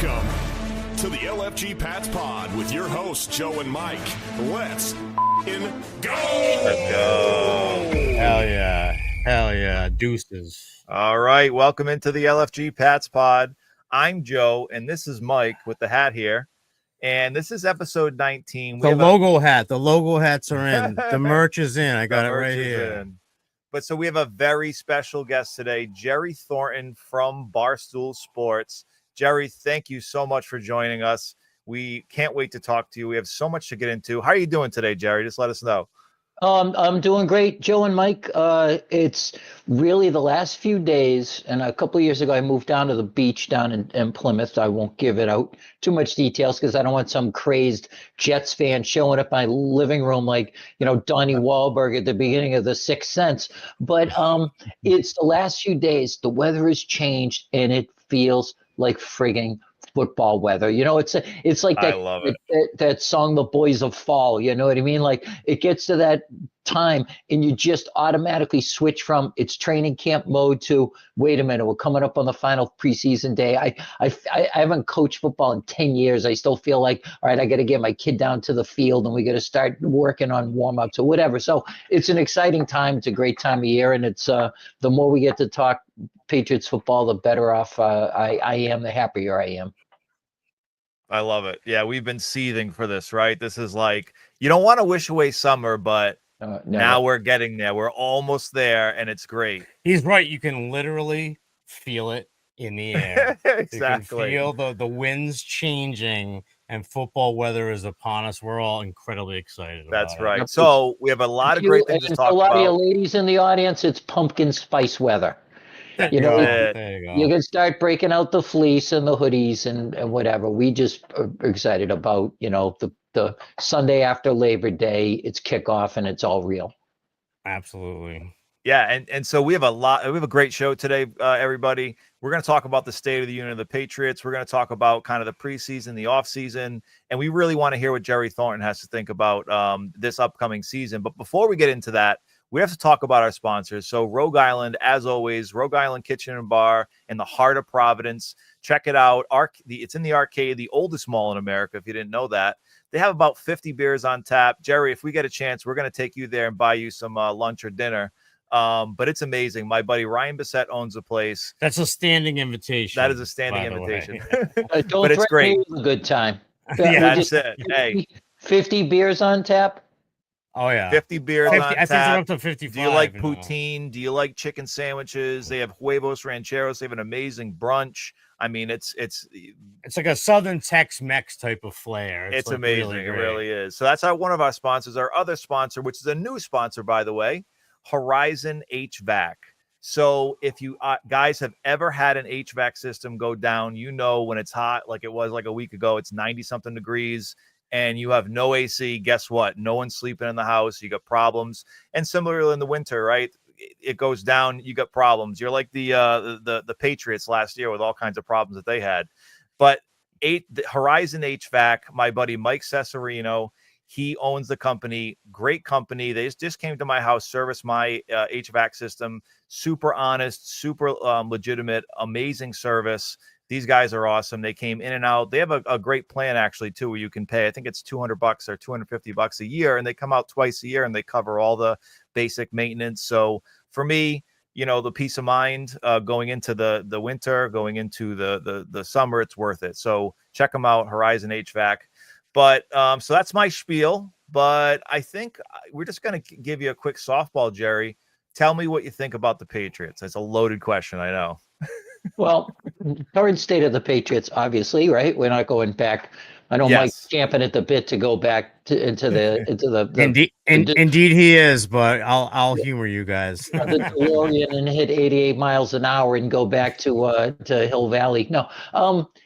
Welcome to the LFG Pats Pod with your hosts, Joe and Mike. Let's go! Let's go. Hell yeah. Hell yeah. Deuces. All right. Welcome into the LFG Pats Pod. I'm Joe, and this is Mike with the hat here. And this is episode 19. The logo hats are in. The merch is in. I got it right here. In. But so we have a very special guest today, Jerry Thornton from Barstool Sports. Jerry, thank you so much for joining us. We can't wait to talk to you. We have so much to get into. How are you doing today, Jerry? Just let us know. I'm doing great, Joe and Mike. It's really the last few days, and a couple of years ago, I moved down to the beach down in Plymouth. I won't give it out too much details because I don't want some crazed Jets fan showing up in my living room like, Donnie Wahlberg at the beginning of The Sixth Sense. But it's the last few days. The weather has changed, and it feels like frigging football weather. It's like I love it. that song, The Boys of Fall. You know what I mean? Like it gets to that time and you just automatically switch from it's training camp mode to wait a minute, we're coming up on the final preseason day. I haven't coached football in 10 years. I still feel like, all right, I got to get my kid down to the field and we got to start working on warm-ups or whatever. So it's an exciting time. It's a great time of year, and it's the more we get to talk Patriots football, the better off I am, the happier I am. I love it. Yeah, we've been seething for this, right? This is like, you don't want to wish away summer, but now we're getting there. We're almost there, and it's great. He's right. You can literally feel it in the air. Exactly. You can feel the winds changing, and football weather is upon us. We're all incredibly excited about That's right. it. So we have a lot of great things to talk about. A lot of you ladies in the audience, it's pumpkin spice weather. There you go. You can start breaking out the fleece and the hoodies and whatever. We just are excited about, the Sunday after Labor Day. It's kickoff and it's all real. Absolutely. Yeah, and so we have a great show today, everybody. We're going to talk about the state of the union of the Patriots. We're going to talk about kind of the preseason, the offseason, and we really want to hear what Jerry Thornton has to think about this upcoming season. But before we get into that, we have to talk about our sponsors. So Rogue Island, as always, Rogue Island Kitchen and Bar in the heart of Providence. Check it out. It's in the Arcade, the oldest mall in America, if you didn't know that. They have about 50 beers on tap. Jerry, if we get a chance, we're going to take you there and buy you some lunch or dinner. But it's amazing. My buddy Ryan Bissett owns the place. That's a standing invitation. That is a standing invitation. But it's great. A good time. Yeah, that's it. Hey, 50 beers on tap. Oh yeah, 50 beers 50, on I think tap. they're up to 55. Do you like poutine? Do you like chicken sandwiches? They have huevos rancheros. They have an amazing brunch. I mean, it's like a Southern Tex-Mex type of flair. It's like amazing. Really it really is. So that's one of our sponsors. Our other sponsor, which is a new sponsor, by the way, Horizon HVAC. So if you guys have ever had an HVAC system go down, when it's hot, like it was like a week ago, it's 90 something degrees. And you have no AC, guess what? No one's sleeping in the house. You got problems. And similarly in the winter, right? It goes down. You got problems. You're like the Patriots last year with all kinds of problems that they had. But Horizon HVAC, my buddy Mike Cesarino, he owns the company. Great company. They just came to my house, service my HVAC system. Super honest, super legitimate, amazing service. These guys are awesome. They came in and out. They have a great plan actually too, where you can pay, I think it's $200 or $250 a year, and they come out twice a year and they cover all the basic maintenance. So for me, the peace of mind going into the winter, going into the summer, it's worth it. So check them out, Horizon HVAC. But so that's my spiel. But I think we're just going to give you a quick softball, Jerry. Tell me what you think about the Patriots. It's a loaded question, I know. Well, current state of the Patriots, obviously, right? We're not going back. I know Yes. Mike's champing at the bit to go back into the Indeed he is, but I'll humor you guys. the DeLorean and hit 88 miles an hour and go back to Hill Valley. No,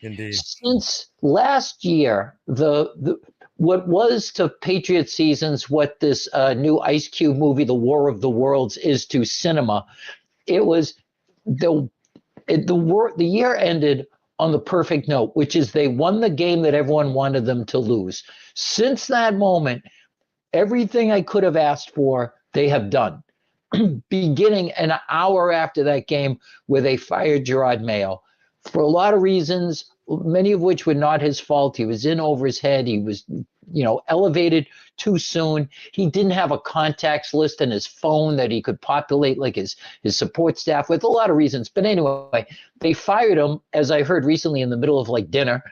Indeed. Since last year, the what was to Patriot seasons what this new Ice Cube movie, The War of the Worlds, is to cinema. It was the year ended on the perfect note, which is they won the game that everyone wanted them to lose. Since that moment, everything I could have asked for, they have done. Beginning an hour after that game where they fired Gerard Mayo, for a lot of reasons, many of which were not his fault. He was in over his head. He was, elevated too soon. He didn't have a contacts list in his phone that he could populate like his support staff with, a lot of reasons. But anyway, they fired him, as I heard recently, in the middle of like dinner.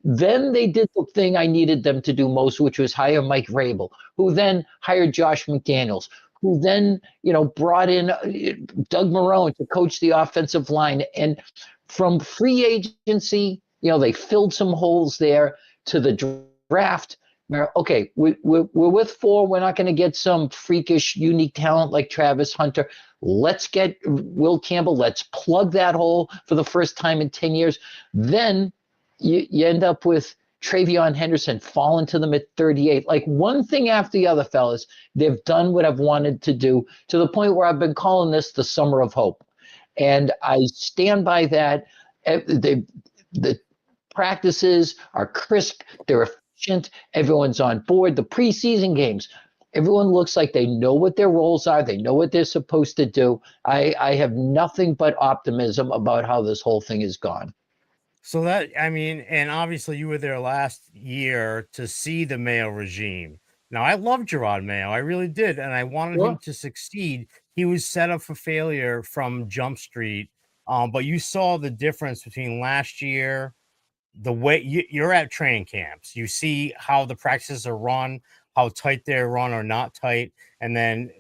Then they did the thing I needed them to do most, which was hire Mike Vrabel, who then hired Josh McDaniels, who then, brought in Doug Marrone to coach the offensive line. And from free agency, they filled some holes there to the draft. Okay, we're with 4. We're not going to get some freakish, unique talent like Travis Hunter. Let's get Will Campbell. Let's plug that hole for the first time in 10 years. Then you end up with Travion Henderson falling to them at 38. Like one thing after the other, fellas, they've done what I've wanted to do, to the point where I've been calling this the summer of hope. And I stand by that. The practices are crisp. They're efficient. Everyone's on board. The preseason games, everyone looks like they know what their roles are. They know what they're supposed to do. I have nothing but optimism about how this whole thing has gone. So that, and obviously you were there last year to see the Mayo regime. Now, I love Gerard Mayo. I really did. And I wanted him to succeed. He was set up for failure from Jump Street. But you saw the difference between last year, the way you're at training camps. You see how the practices are run, how tight they're run or not tight. And then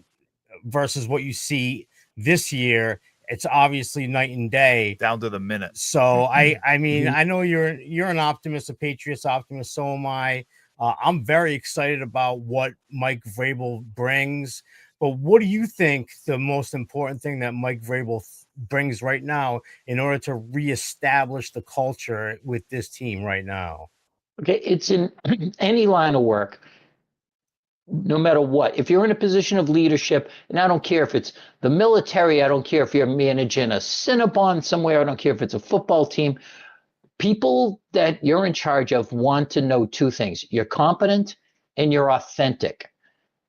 versus what you see this year, it's obviously night and day, down to the minute. So I mean, I know you're an optimist, a Patriots optimist. So am I. I'm very excited about what Mike Vrabel brings. But what do you think the most important thing that Mike Vrabel brings right now in order to reestablish the culture with this team right now? Okay, it's in any line of work. No matter what, if you're in a position of leadership, and I don't care if it's the military, I don't care if you're managing a Cinnabon somewhere, I don't care if it's a football team, people that you're in charge of want to know 2 things. You're competent and you're authentic.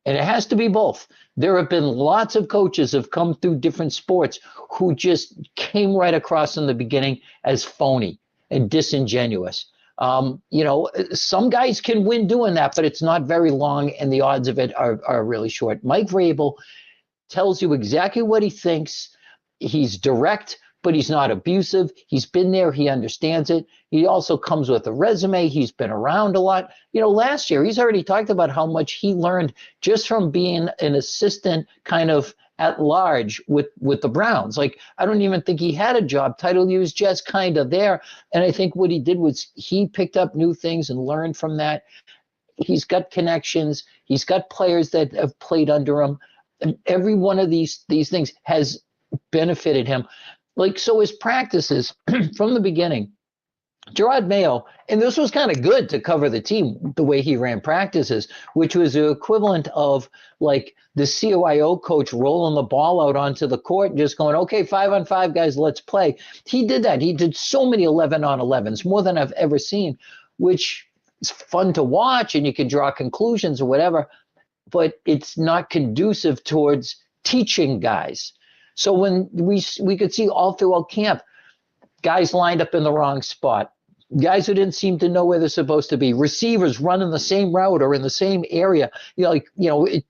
And it has to be both. There have been lots of coaches who have come through different sports who just came right across in the beginning as phony and disingenuous. Some guys can win doing that, but it's not very long, and the odds of it are really short. Mike Vrabel tells you exactly what he thinks. He's direct, but he's not abusive. He's been there. He understands it. He also comes with a resume. He's been around a lot. Last year, he's already talked about how much he learned just from being an assistant kind of at large with the Browns. Like, I don't even think he had a job title. He was just kind of there. And I think what he did was he picked up new things and learned from that. He's got connections. He's got players that have played under him. And every one of these things has benefited him. Like, so his practices from the beginning, Gerard Mayo, and this was kind of good to cover the team, the way he ran practices, which was the equivalent of like the CYO coach rolling the ball out onto the court and just going, okay, 5-on-5 guys, let's play. He did that. He did so many 11-on-11s, more than I've ever seen, which is fun to watch and you can draw conclusions or whatever, but it's not conducive towards teaching guys. So when we could see all throughout camp, guys lined up in the wrong spot, guys who didn't seem to know where they're supposed to be, receivers running the same route or in the same area,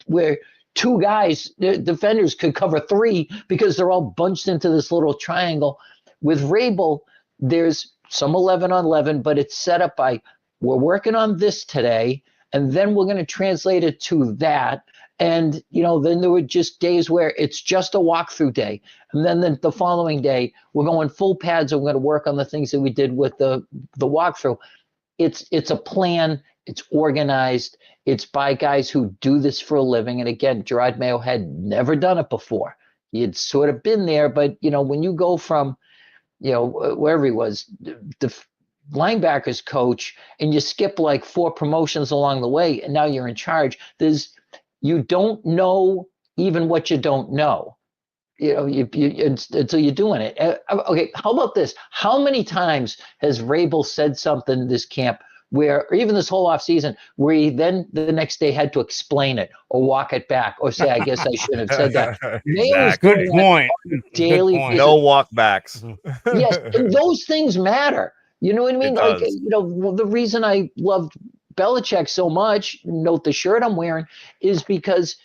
where 2 guys, the defenders could cover 3 because they're all bunched into this little triangle. With Vrabel, there's some 11-on-11, but it's set up by, we're working on this today, and then we're going to translate it to that. And, then there were just days where it's just a walkthrough day. And then the following day, we're going full pads and we're going to work on the things that we did with the walkthrough. It's a plan. It's organized. It's by guys who do this for a living. And again, Gerard Mayo had never done it before. He had sort of been there. But, when you go from, wherever he was, the linebackers coach, and you skip like 4 promotions along the way, and now you're in charge, you don't know even what you don't know, until you're doing it. Okay, how about this? How many times has Vrabel said something this camp or even this whole offseason, where he then the next day had to explain it or walk it back or say, I guess I shouldn't have said that. Mayo is Good doing point. that daily. Good point. No walkbacks. Yes, and those things matter. You know what I mean? It Like, does. the reason I loved Belichick so much, note the shirt I'm wearing, is because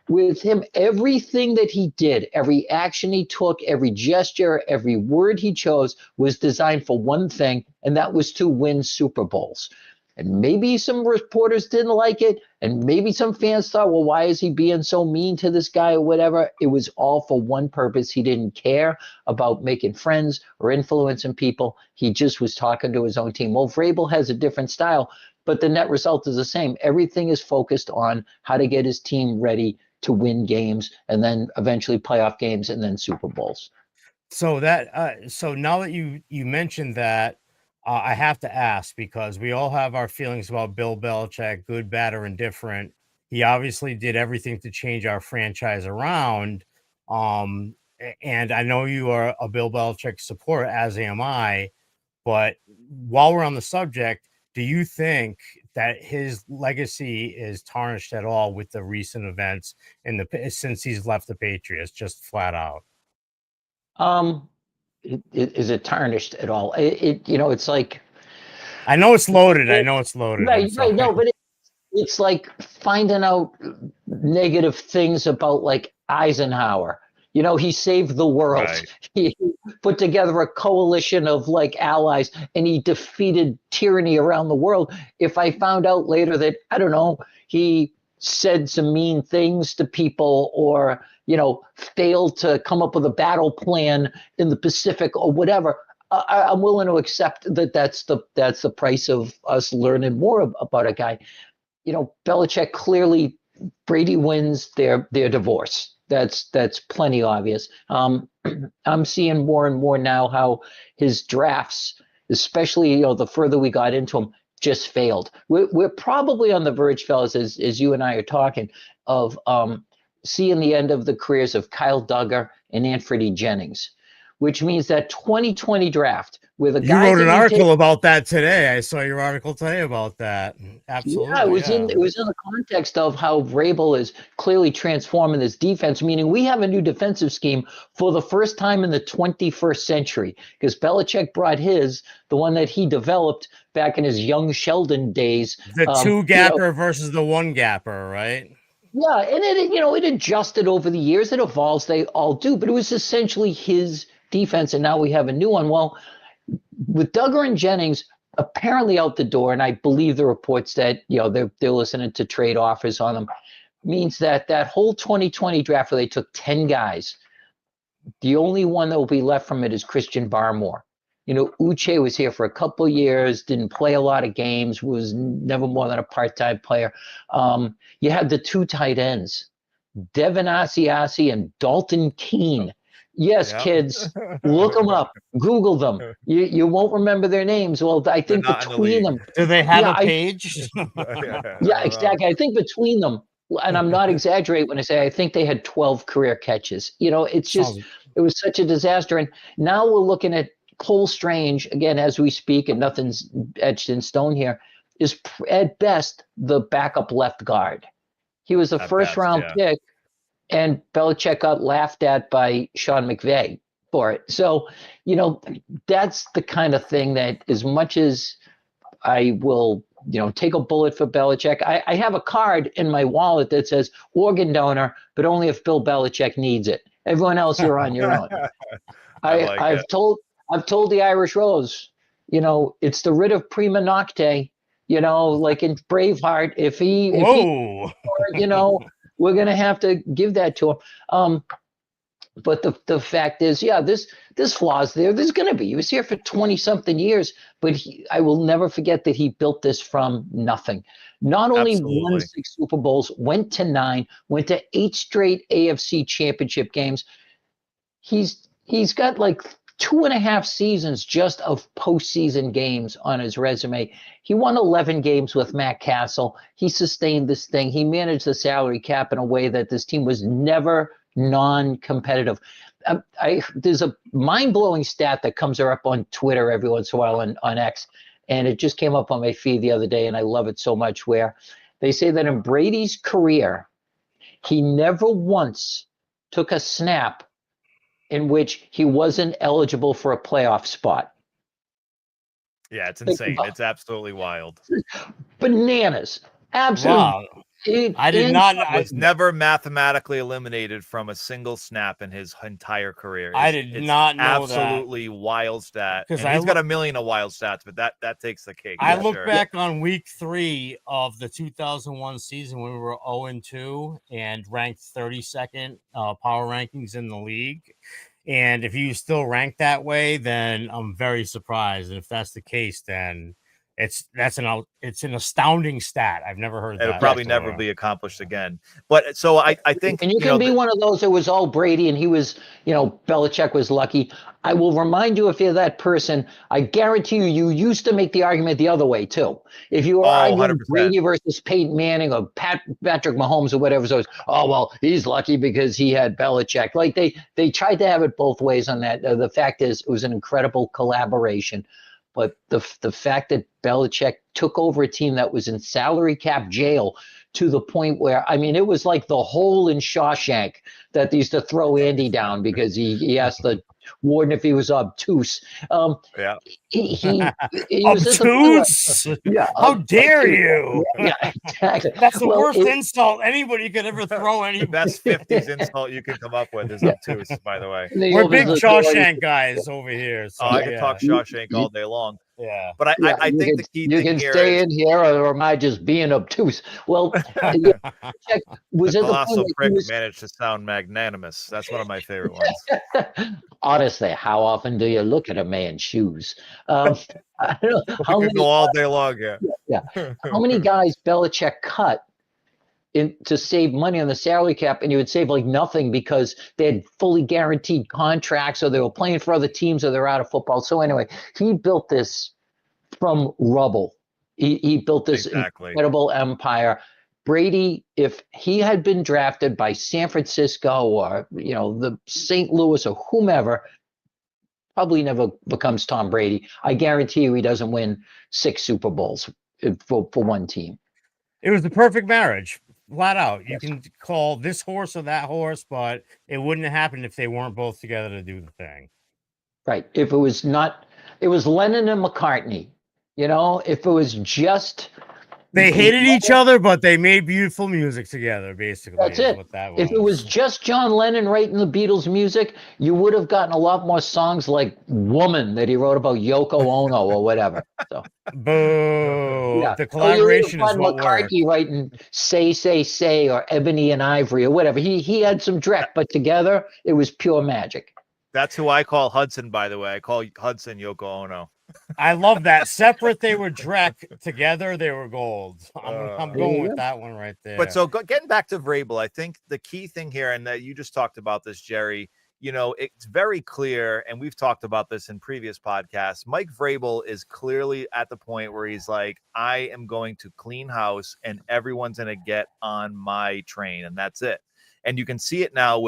with him, everything that he did, every action he took, every gesture, every word he chose was designed for one thing, and that was to win Super Bowls. And maybe some reporters didn't like it, and maybe some fans thought, well, why is he being so mean to this guy or whatever? It was all for one purpose. He didn't care about making friends or influencing people. He just was talking to his own team. Well, Vrabel has a different style, but the net result is the same. Everything is focused on how to get his team ready to win games, and then eventually playoff games, and then Super Bowls. So so now that you mentioned that, I have to ask, because we all have our feelings about Bill Belichick, good, bad, or indifferent. He obviously did everything to change our franchise around. And I know you are a Bill Belichick supporter, as am I. But while we're on the subject, do you think that his legacy is tarnished at all with the recent events since he's left the Patriots, just flat out? Is it tarnished at all? It's like, I know it's loaded. right. No, but it's like finding out negative things about like Eisenhower. He saved the world. Right. He put together a coalition of like allies, and he defeated tyranny around the world. If I found out later that, I don't know, he said some mean things to people, or, failed to come up with a battle plan in the Pacific or whatever, I'm willing to accept that that's the price of us learning more about a guy. Belichick, clearly, Brady wins their divorce. That's plenty obvious. I'm seeing more and more now how his drafts, especially the further we got into them, just failed. We're probably on the verge, fellas, as you and I are talking, of seeing the end of the careers of Kyle Duggar and Anthony Jennings, which means that 2020 draft, where the You guys wrote an article about that today. I saw your article today about that. Absolutely. Yeah, it was in the context of how Vrabel is clearly transforming this defense, meaning we have a new defensive scheme for the first time in the 21st century, because Belichick brought the one that he developed back in his young Sheldon days. The two gapper versus the one gapper, right? Yeah, and it adjusted over the years. It evolves. They all do, but it was essentially his defense, and now we have a new one. Well, with Duggar and Jennings apparently out the door, and I believe the reports that they're listening to trade offers on them, means that whole 2020 draft where they took 10 guys, the only one that will be left from it is Christian Barmore. Uche was here for a couple of years, didn't play a lot of games, was never more than a part-time player. You had the two tight ends, Devin Asiasi and Dalton Keene. Yes, yep. Kids, look them up, Google them. You won't remember their names. Well, I think between them. Do they have a page? Yeah, exactly. I think between them, and I'm not exaggerating when I say I think they had 12 career catches. It's just, it was such a disaster. And now we're looking at Cole Strange, again, as we speak, and nothing's etched in stone here, is at best the backup left guard. He was a first-round pick, and Belichick got laughed at by Sean McVay for it. So, that's the kind of thing that, as much as I will, take a bullet for Belichick, I have a card in my wallet that says organ donor, but only if Bill Belichick needs it. Everyone else, you're on your own. I've told the Irish Rose, it's the writ of prima nocte, like in Braveheart. If he we're going to have to give that to him. But the fact is, this flaws there. There's going to be. He was here for 20-something years, but I will never forget that he built this from nothing. Not only won 6 Super Bowls, went to 9, went to 8 straight AFC championship games. He's got like 2.5 seasons just of postseason games on his resume. He won 11 games with Matt Castle. He sustained this thing. He managed the salary cap in a way that this team was never non-competitive. There's a mind-blowing stat that comes up on Twitter every once in a while on X, and it just came up on my feed the other day, and I love it so much, where they say that in Brady's career, he never once took a snap in which he wasn't eligible for a playoff spot. Yeah, it's insane. It's absolutely wild. Bananas. Absolutely. Wow. I did not. Was never mathematically eliminated from a single snap in his entire career. I did not know that. Absolutely wild stat. Because he's got a million of wild stats, but that takes the cake. I look back on week 3 of the 2001 season when we were 0-2 and ranked 32nd power rankings in the league. And if you still rank that way, then I'm very surprised. And if that's the case, then it's an astounding stat. I've never heard that. It'll probably never be accomplished again. But so I think, and you can be one of those that was all Brady and he was, Belichick was lucky. I will remind you, if you're that person, I guarantee you used to make the argument the other way too. If you were arguing 100%. Brady versus Peyton Manning or Patrick Mahomes or whatever, so well, he's lucky because he had Belichick. Like they tried to have it both ways on that. The fact is, it was an incredible collaboration. But the fact that Belichick took over a team that was in salary cap jail to the point where, it was like the hole in Shawshank that they used to throw Andy down because he asked the warden if he was obtuse. He obtuse? How dare you? Yeah, exactly. That's the worst insult anybody could ever throw anybody. The best 50s insult you can come up with is obtuse, by the way. We're big Shawshank guys over here. So, I can talk Shawshank all day long. Yeah. But I think the key thing here is... You can stay in here, or am I just being obtuse? Well, was it Colossal prick managed to sound magnanimous. That's one of my favorite ones. Honestly, how often do you look at a man's shoes? I don't know. How many, go all day long, yeah. How many guys Belichick cut to save money on the salary cap, and you would save like nothing because they had fully guaranteed contracts, or they were playing for other teams, or they're out of football. So anyway, he built this from rubble. He built this incredible empire. Brady, if he had been drafted by San Francisco or the St. Louis or whomever, probably never becomes Tom Brady. I guarantee you he doesn't win 6 Super Bowls for one team. It was the perfect marriage. Flat out. You can call this horse or that horse, but it wouldn't have happened if they weren't both together to do the thing. Right. If it was not, it was Lennon and McCartney. If it was just... They hated each other, but they made beautiful music together, basically. That's it. What that was. If it was just John Lennon writing the Beatles music, you would have gotten a lot more songs like Woman that he wrote about Yoko Ono or whatever. So. Boo. Yeah. The collaboration is what McCartney writing Say, or Ebony and Ivory or whatever. He had some dreck, but together it was pure magic. That's who I call Hudson, by the way. I call Hudson Yoko Ono. I love that. Separate, they were Drek. Together, they were gold. I'm going with that one right there. But so getting back to Vrabel, I think the key thing here, and that you just talked about this, Jerry, it's very clear, and we've talked about this in previous podcasts. Mike Vrabel is clearly at the point where he's like, I am going to clean house and everyone's going to get on my train, and that's it. And you can see it now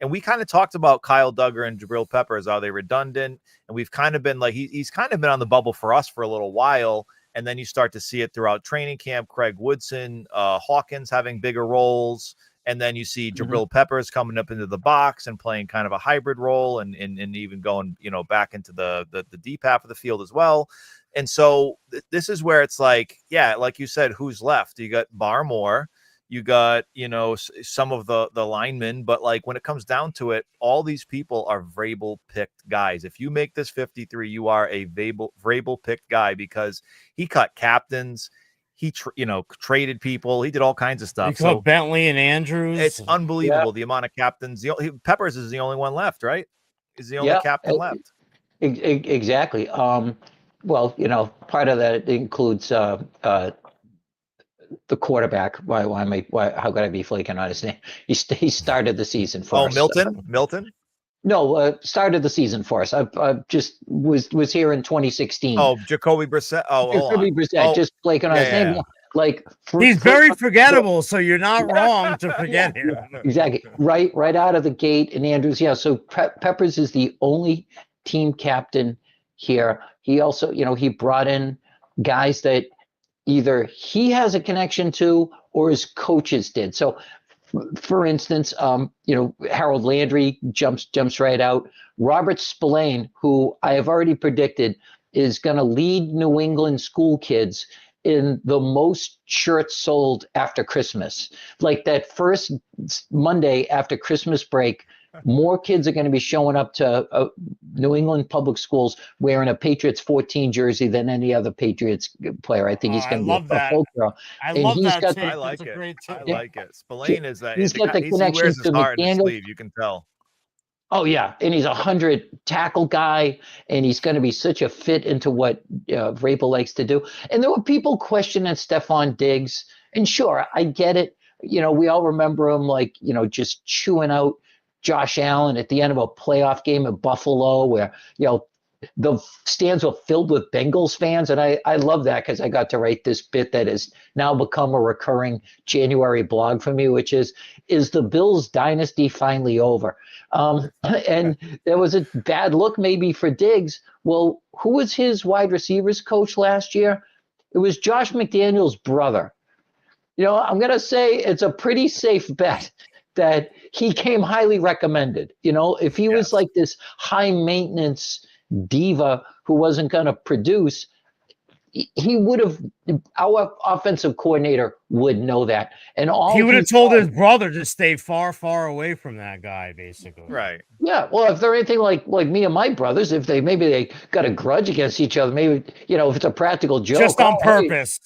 and we kind of talked about Kyle Duggar and Jabril Peppers. Are they redundant? And we've kind of been like, he's kind of been on the bubble for us for a little while. And then you start to see it throughout training camp. Craig Woodson, Hawkins having bigger roles. And then you see Jabril Peppers coming up into the box and playing kind of a hybrid role and even going, back into the deep half of the field as well. And so this is where it's like, yeah, like you said, who's left? You got Barmore. You got, some of the linemen, but like when it comes down to it, all these people are Vrabel picked guys. If you make this 53, you are a Vrabel picked guy because he cut captains. He, traded people. He did all kinds of stuff. He cut Bentley and Andrews. It's unbelievable the amount of captains. Peppers is the only one left, right? Is the only captain left. Exactly. Well, part of that includes the quarterback. How could I be flaking on his name? He started the season for us. Milton? No, started the season for us. I just was here in 2016. Oh, Jacoby Brissett. Jacoby Brissett, just flaking on his name. Yeah. Like he's very forgettable, so you're not wrong to forget him. Exactly. Right out of the gate. And Andrews, so Peppers is the only team captain here. He also, he brought in guys that either he has a connection to or his coaches did. So, for instance, Harold Landry jumps right out. Robert Spillane, who I have already predicted is going to lead New England school kids in the most shirts sold after Christmas. Like that first Monday after Christmas break, more kids are going to be showing up to New England public schools wearing a Patriots 14 jersey than any other Patriots player. I think he's going to be a folk girl. I love that take. I like it. I like it. Spillane is that. He's got the he wears his to heart in his McDaniel. sleeve. You can tell. Oh, yeah. And he's a 100 tackle guy, and he's going to be such a fit into what Vrabel likes to do. And there were people questioning Stephon Diggs. And sure, I get it. We all remember him just chewing out Josh Allen at the end of a playoff game at Buffalo where, the stands were filled with Bengals fans. And I love that because I got to write this bit that has now become a recurring January blog for me, which is the Bills dynasty finally over? And there was a bad look maybe for Diggs. Well, who was his wide receivers coach last year? It was Josh McDaniel's brother. I'm going to say it's a pretty safe bet that he came highly recommended. If he was like this high maintenance diva who wasn't going to produce, he would have, our offensive coordinator would know that. And he would have told his brother to stay far, far away from that guy, basically. Right. Yeah. Well, if they're anything like me and my brothers, if they got a grudge against each other, maybe, if it's a practical joke. Just on purpose.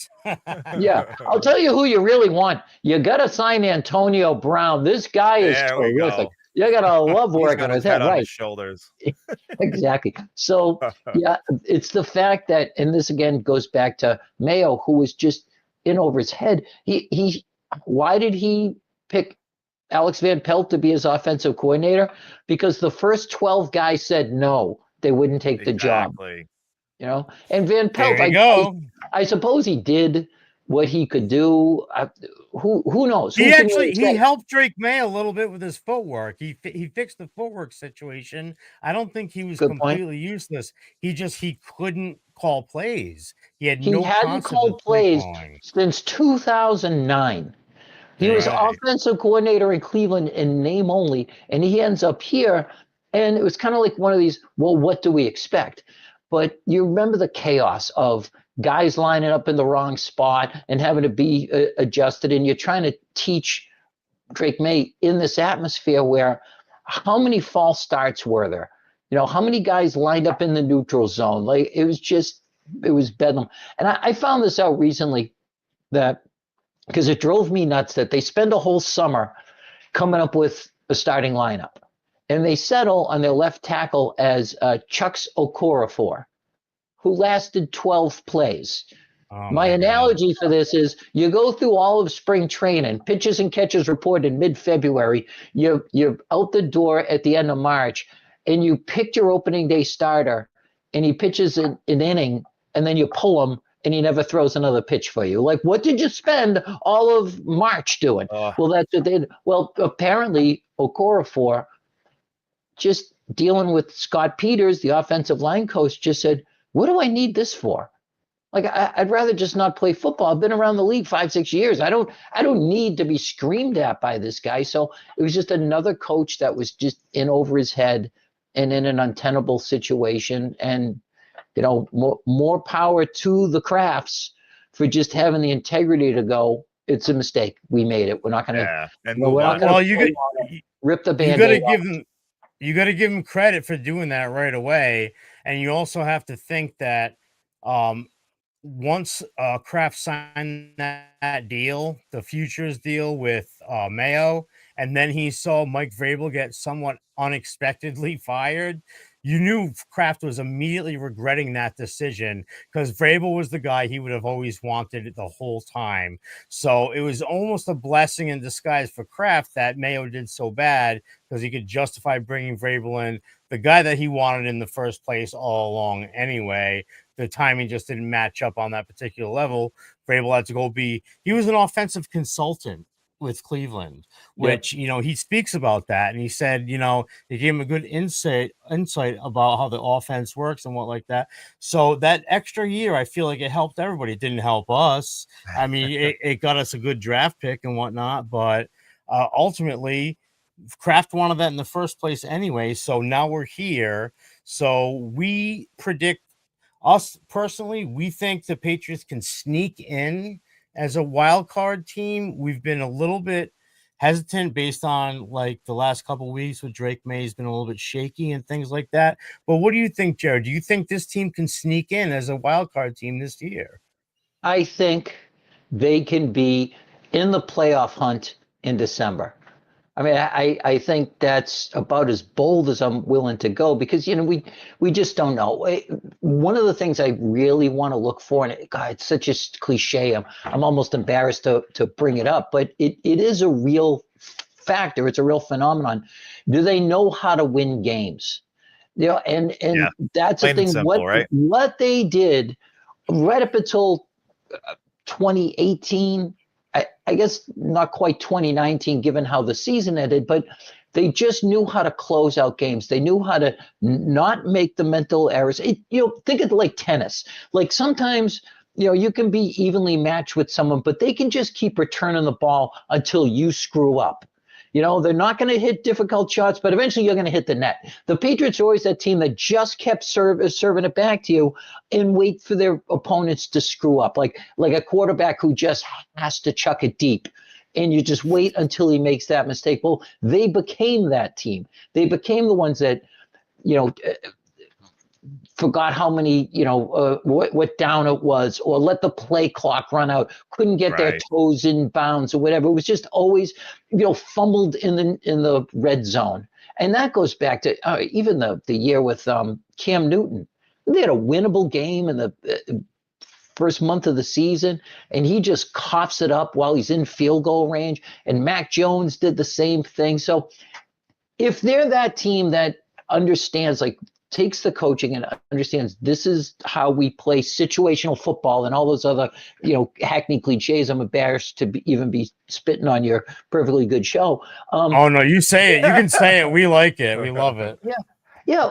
Yeah. I'll tell you who you really want. You got to sign Antonio Brown. This guy is terrific. You got to love working with him. Right. Shoulders. Exactly. So, yeah, it's the fact that, and this again goes back to Mayo, who was just in over his head. Why did he pick Alex Van Pelt to be his offensive coordinator? Because the first 12 guys said no, they wouldn't take the job. And Van Pelt, I suppose he did what he could do. Who knows? He helped Drake May a little bit with his footwork. He fixed the footwork situation. I don't think he was completely useless. He couldn't call plays. He hadn't called plays since 2009. He was offensive coordinator in Cleveland in name only, and he ends up here. And it was kind of like one of these, well, what do we expect? But you remember the chaos of guys lining up in the wrong spot and having to be adjusted. And you're trying to teach Drake May in this atmosphere where how many false starts were there? How many guys lined up in the neutral zone? Like it was bedlam. And I found this out recently because it drove me nuts that they spend a whole summer coming up with a starting lineup. And they settle on their left tackle as Chucks Okorafor, who lasted 12 plays. My analogy for this is you go through all of spring training, pitches and catches reported mid-February, you're out the door at the end of March, and you picked your opening day starter, and he pitches an inning, and then you pull him, and he never throws another pitch for you. Like, what did you spend all of March doing? Well, that's what they did. Well, apparently, Okorafor, just dealing with Scott Peters, the offensive line coach, just said, what do I need this for? Like, I'd rather just not play football. I've been around the league 5-6 years. I don't need to be screamed at by this guy. So it was just another coach that was just in over his head and in an untenable situation. And, more power to the Crafts for just having the integrity to go, it's a mistake. We made it. We're not going to. Rip the Band-Aid off. You got to give him credit for doing that right away. And you also have to think that once Kraft signed that deal, the futures deal with Mayo, and then he saw Mike Vrabel get somewhat unexpectedly fired, you knew Kraft was immediately regretting that decision because Vrabel was the guy he would have always wanted the whole time. So it was almost a blessing in disguise for Kraft that Mayo did so bad because he could justify bringing Vrabel in, the guy that he wanted in the first place all along anyway. The timing just didn't match up on that particular level. Vrabel had to go he was an offensive consultant with Cleveland, which, he speaks about that. And he said, they gave him a good insight about how the offense works and what like that. So that extra year, I feel like it helped everybody. It didn't help us. I mean, it got us a good draft pick and whatnot, but ultimately Kraft wanted that in the first place anyway. So now we're here. So we predict, us personally, we think the Patriots can sneak in as a wild card team. We've been a little bit hesitant based on like the last couple of weeks with Drake May's been a little bit shaky and things like that. But what do you think, Jared? Do you think this team can sneak in as a wild card team this year? I think they can be in the playoff hunt in December. I mean, I think that's about as bold as I'm willing to go because, we just don't know. One of the things I really want to look for, and God, it's such a cliche, I'm almost embarrassed to bring it up, but it is a real factor. It's a real phenomenon. Do they know how to win games? And that's the thing. Simple, right? What they did right up until 2018, I guess not quite 2019, given how the season ended, but they just knew how to close out games. They knew how to not make the mental errors. Think of it like tennis. Like sometimes, you can be evenly matched with someone, but they can just keep returning the ball until you screw up. They're not going to hit difficult shots, but eventually you're going to hit the net. The Patriots are always that team that just kept serving it back to you and wait for their opponents to screw up, like a quarterback who just has to chuck it deep. And you just wait until he makes that mistake. Well, they became that team. They became the ones that, forgot how many, what down it was, or let the play clock run out, couldn't get their toes in bounds or whatever. It was just always, fumbled in the red zone. And that goes back to even the year with Cam Newton. They had a winnable game in the first month of the season, and he just coughs it up while he's in field goal range. And Mac Jones did the same thing. So if they're that team that understands, like, takes the coaching and understands this is how we play situational football and all those other, hackney cliches. I'm embarrassed to even be spitting on your perfectly good show. Oh no, you say it. You can say it. We like it. We love it. Yeah.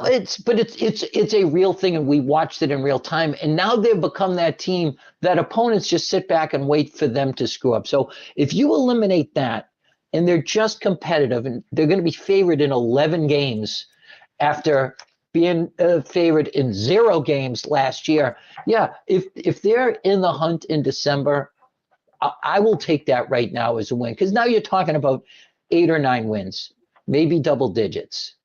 It's a real thing, and we watched it in real time. And now they've become that team that opponents just sit back and wait for them to screw up. So if you eliminate that, and they're just competitive, and they're going to be favored in 11 games after being favored in 0 games last year. Yeah, if they're in the hunt in December, I will take that right now as a win, because now you're talking about 8 or 9 wins, maybe double digits.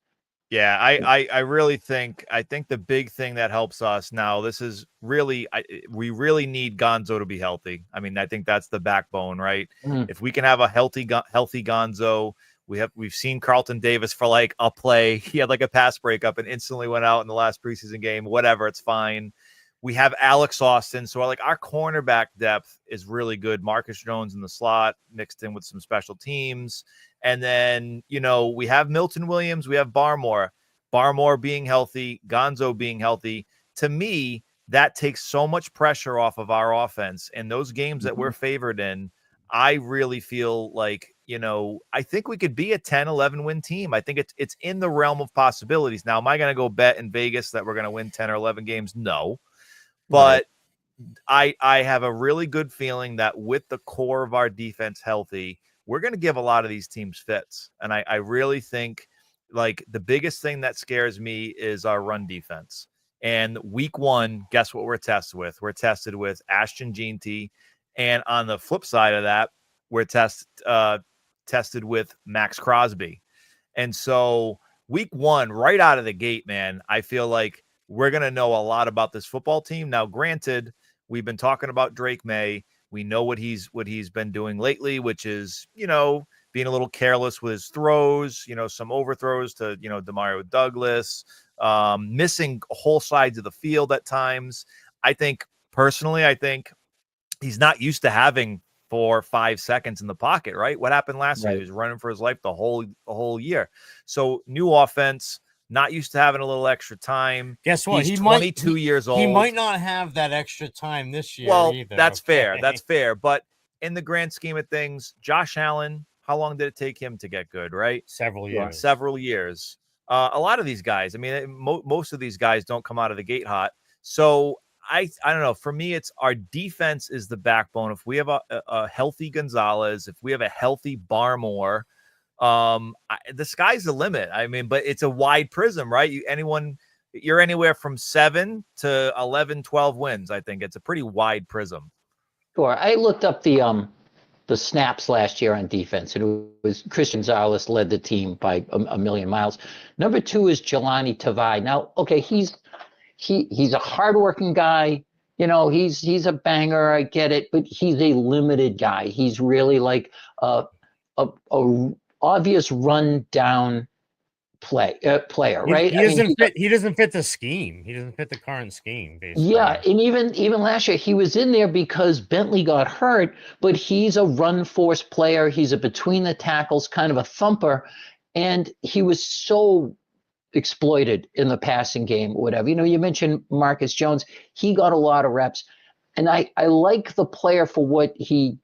Yeah, I really think the big thing that helps us now, this is really, we really need Gonzo to be healthy. I mean, I think that's the backbone, right? If we can have a healthy Gonzo, we've seen Carlton Davis for like a play. He had like a pass breakup and instantly went out in the last preseason game. Whatever, it's fine. We have Alex Austin, so our cornerback depth is really good. Marcus Jones in the slot mixed in with some special teams, and then we have Milton Williams, we have Barmore being healthy, Gonzo being healthy. To me, that takes so much pressure off of our offense. And those games that we're favored in, I really feel like, I think we could be a 10, 11 win team. I think it's in the realm of possibilities. Now, am I going to go bet in Vegas that we're going to win 10 or 11 games? No. But I have a really good feeling that with the core of our defense healthy, we're going to give a lot of these teams fits. And I really think, like, the biggest thing that scares me is our run defense. And week 1, guess what we're tested with? We're tested with Ashton Jeanty. And on the flip side of that, we're tested with Max Crosby. And so week 1, right out of the gate, man, I feel like we're going to know a lot about this football team. Now, granted, we've been talking about Drake May. We know what he's been doing lately, which is, being a little careless with his throws, some overthrows to, Demario Douglas, missing whole sides of the field at times. I think he's not used to having 4 or 5 seconds in the pocket, right? What happened last year? He was running for his life the whole year. So new offense, not used to having a little extra time. Guess what? He's 22 years old. He might not have that extra time this year. Well, either. That's fair. That's fair. But in the grand scheme of things, Josh Allen, how long did it take him to get good, right? Several years. Several years. A lot of these guys, I mean, most of these guys don't come out of the gate hot. So I don't know. For me, it's our defense is the backbone. If we have a healthy Gonzalez, if we have a healthy Barmore, the sky's the limit. I mean, but it's a wide prism, right? You're anywhere from 7 to 11, 12 wins. I think it's a pretty wide prism. Sure. I looked up the snaps last year on defense, and it was Christian Gonzalez led the team by a million miles. Number 2 is Jelani Tavai. Now, okay, he's a hardworking guy. You know, he's a banger. I get it, but he's a limited guy. He's really like a obvious run down player, right? He doesn't fit the scheme. He doesn't fit the current scheme, basically. Yeah, and even last year he was in there because Bentley got hurt, but he's a run force player. He's a between the tackles kind of a thumper, and he was so exploited in the passing game or whatever. You know, you mentioned Marcus Jones. He got a lot of reps, and I like the player for what he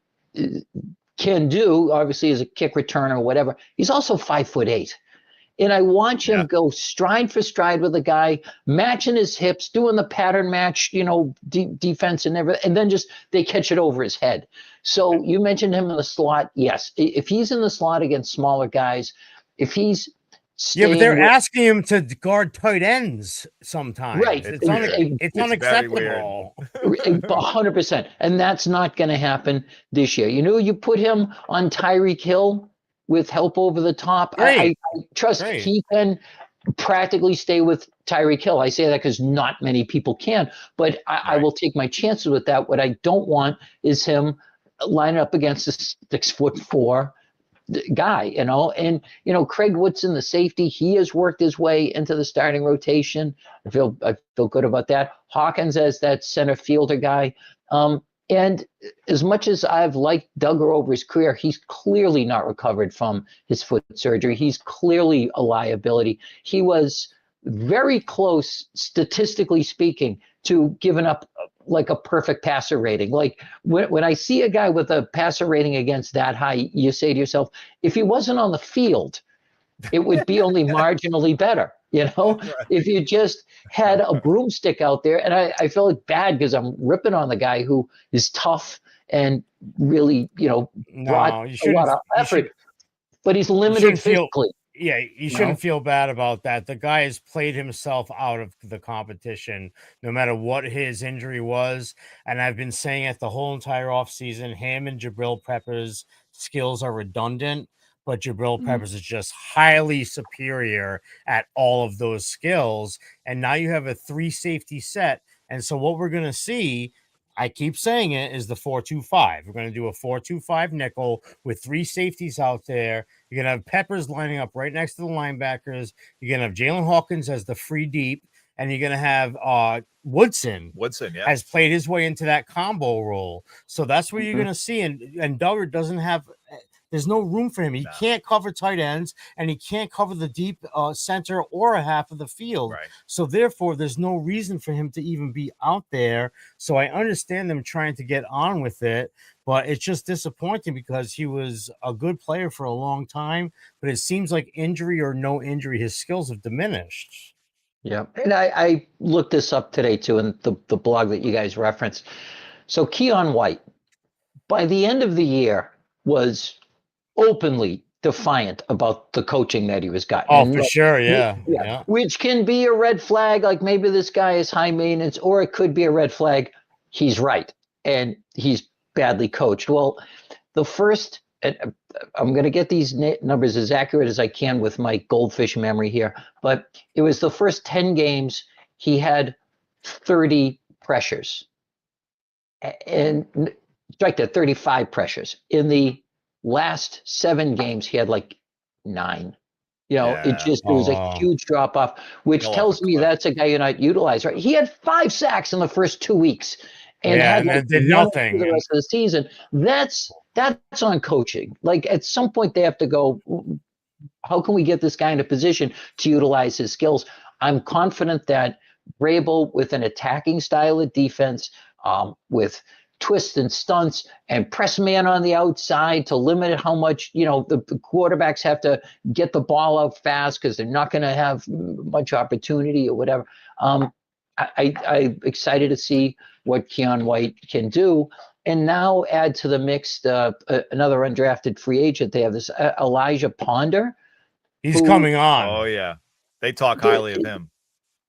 can do, obviously as a kick returner or whatever. He's also 5'8". And I want him go stride for stride with a guy, matching his hips, doing the pattern match, you know, defense and everything, and then just they catch it over his head. So you mentioned him in the slot. Yes, if he's in the slot against smaller guys, if he's but they're asking him to guard tight ends sometimes. Right. It's unacceptable. 100%. And that's not going to happen this year. You know, you put him on Tyreek Hill with help over the top. I trust he can practically stay with Tyreek Hill. I say that because not many people can, but I will take my chances with that. What I don't want is him lining up against a 6'4" guy, you know. And you know, Craig Woodson, the safety, he has worked his way into the starting rotation. I feel good about that. Hawkins as that center fielder guy. And as much as I've liked Duggar over his career, he's clearly not recovered from his foot surgery. He's clearly a liability. He was very close, statistically speaking, to giving up like a perfect passer rating. Like when I see a guy with a passer rating against that high, you say to yourself, if he wasn't on the field, it would be only marginally better. You know, if you just had a broomstick out there, and I feel like bad because I'm ripping on the guy who is tough and really, you know, brought a lot of effort, but he's limited physically. You shouldn't feel bad about that. The guy has played himself out of the competition, no matter what his injury was. And I've been saying it the whole entire offseason, him and Jabril Peppers' skills are redundant. But Jabril Peppers is just highly superior at all of those skills. And now you have a 3 safety set. And so what we're going to see, I keep saying it, is the 4-2-5. We're going to do a 4-2-5 nickel with 3 safeties out there. You're going to have Peppers lining up right next to the linebackers. You're going to have Jalen Hawkins as the free deep. And you're going to have Woodson has played his way into that combo role. So that's what you're going to see. And Duggar doesn't have – there's no room for him. He can't cover tight ends, and he can't cover the deep center or a half of the field. Right. So therefore, there's no reason for him to even be out there. So I understand them trying to get on with it, but it's just disappointing because he was a good player for a long time. But it seems like injury or no injury, his skills have diminished. Yeah, and I looked this up today too in the blog that you guys referenced. So Keon White, by the end of the year, was openly defiant about the coaching that he was getting. Oh, for sure, yeah. Which can be a red flag, like maybe this guy is high maintenance, or it could be a red flag. He's right, and he's badly coached. Well, the first, I'm going to get these numbers as accurate as I can with my goldfish memory here, but it was the first 10 games he had 30 pressures, and strike that 35 pressures. In the last 7 games, he had like 9. You know, it was a huge drop off, which tells me that's a guy you're not utilized, right? He had 5 sacks in the first 2 weeks and did nothing for the rest of the season. That's on coaching. Like at some point they have to go, how can we get this guy in a position to utilize his skills? I'm confident that Vrabel, with an attacking style of defense, with twists and stunts and press man on the outside to limit how much, the quarterbacks have to get the ball out fast because they're not going to have much opportunity or whatever. I'm excited to see what Keon White can do. And now add to the mix another undrafted free agent. They have this Elijah Ponder. He's coming on. Oh, yeah. They talk highly of him.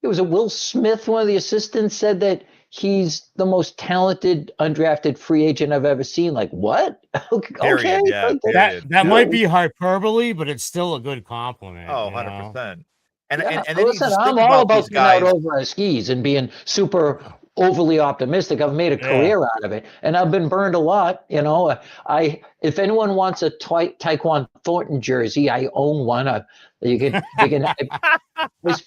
It was a Will Smith, one of the assistants, said that he's the most talented undrafted free agent I've ever seen. Like, what? Period, Okay. Yeah, that might be hyperbole, but it's still a good compliment. Oh, 100%. And Yeah, then listen, I'm all about being out over our skis and being super overly optimistic. I've made a career out of it, and I've been burned a lot. If anyone wants a Tyquan Thornton jersey, I own one. You can.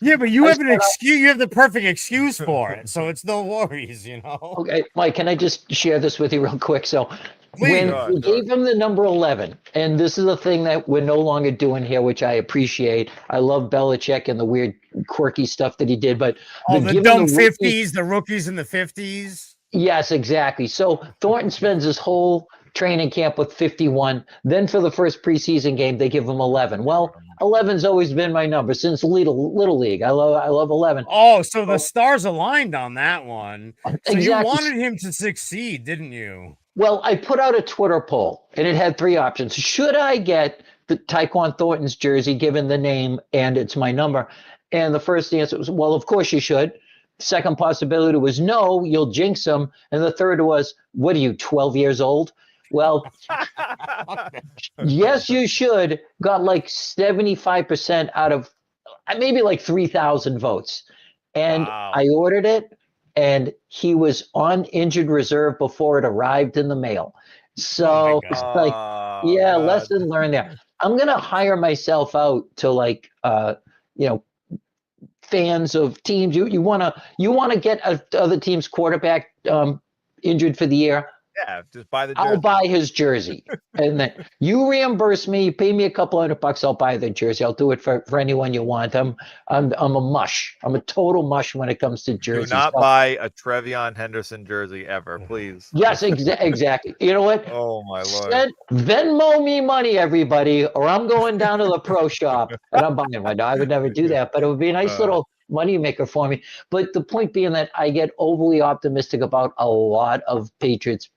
Yeah, but you have an excuse. You have the perfect excuse for it, so it's no worries. Okay, Mike, can I just share this with you real quick? So, Please. when we gave him the number 11, and this is a thing that we're no longer doing here, which I appreciate. I love Belichick and the weird, quirky stuff that he did, but the dumb 50s, the rookies in the 50s. Yes, exactly. So Thornton spends his whole training camp with 51. Then for the first preseason game, they give him 11. Well, 11's always been my number since little league. I love 11. Oh, so the stars aligned on that one. So exactly. You wanted him to succeed, didn't you? Well, I put out a Twitter poll, and it had 3 options. Should I get the Tyquan Thornton's jersey, given the name and it's my number? And the first answer was, well, of course you should. Second possibility was, no, you'll jinx him. And the third was, what are you, 12 years old? Well, yes, you should. Got like 75% out of maybe like 3,000 votes. And wow. I ordered it, and he was on injured reserve before it arrived in the mail. So it's like, lesson learned there. I'm going to hire myself out to fans of teams. You want to get other team's quarterback injured for the year. Yeah, just buy the jersey. I'll buy his jersey. And then you reimburse me, pay me a couple $100, I'll buy the jersey. I'll do it for anyone you want. I'm a mush. I'm a total mush when it comes to jerseys. Do not buy a Trevion Henderson jersey ever, please. Yes, exactly. You know what? Oh my Lord. Venmo me money, everybody, or I'm going down to the pro shop and I'm buying one. No, I would never do that, but it would be a nice little money maker for me. But the point being that I get overly optimistic about a lot of Patriots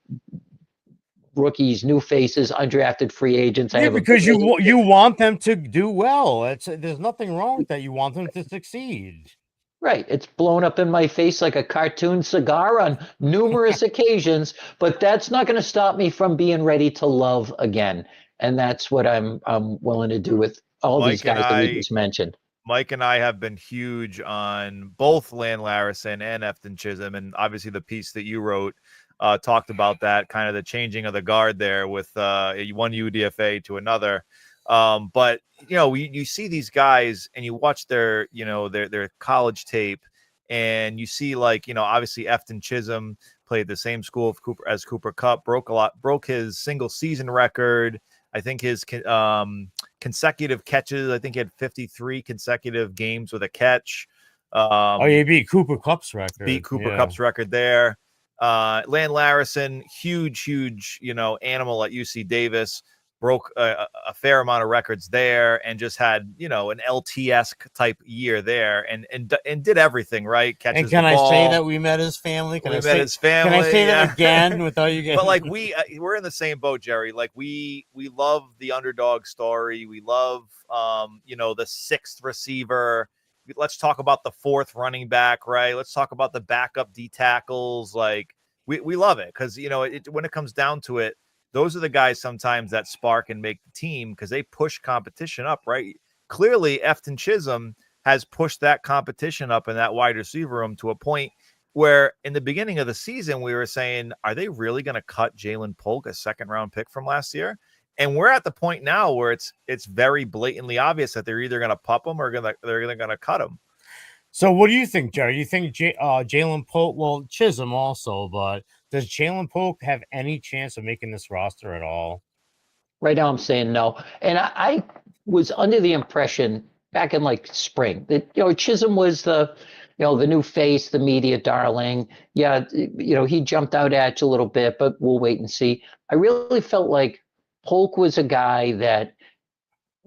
rookies, new faces, undrafted free agents. Because you want them to do well. There's nothing wrong with that. You want them to succeed. Right. It's blown up in my face like a cartoon cigar on numerous occasions, but that's not going to stop me from being ready to love again. And that's what I'm willing to do with all these guys that we just mentioned. Mike and I have been huge on both Lan Larison and Efton Chisholm, and obviously the piece that you wrote talked about that, kind of the changing of the guard there with one UDFA to another. But you see these guys and you watch their college tape, and you see obviously Efton Chisholm played the same school of Cooper Kupp, broke his single season record. I think his consecutive catches, I think he had 53 consecutive games with a catch. He beat Cooper Kupp's record. Kupp's record there. Lan Larison, huge, animal at UC Davis, broke a fair amount of records there, and just had an LT-esque type year there, and did everything right. Catches and can the ball. I say that we met his family? Can I say that again without you getting? But we're in the same boat, Jerry. We love the underdog story. We love the 6th receiver. Let's talk about the 4th running back, right? Let's talk about the backup D tackles. We love it because when it comes down to it, those are the guys sometimes that spark and make the team because they push competition up, right? Clearly, Efton Chisholm has pushed that competition up in that wide receiver room to a point where in the beginning of the season, we were saying, are they really going to cut Jalen Polk, a 2nd-round pick from last year? And we're at the point now where it's very blatantly obvious that they're either going to pup him or they're going to cut him. So what do you think, Jerry? You think Jalen Polk, well, Chisholm also, but does Jalen Polk have any chance of making this roster at all? Right now I'm saying no. And I was under the impression back in spring that, Chisholm was the the new face, the media darling. Yeah, he jumped out at you a little bit, but we'll wait and see. I really felt like Polk was a guy that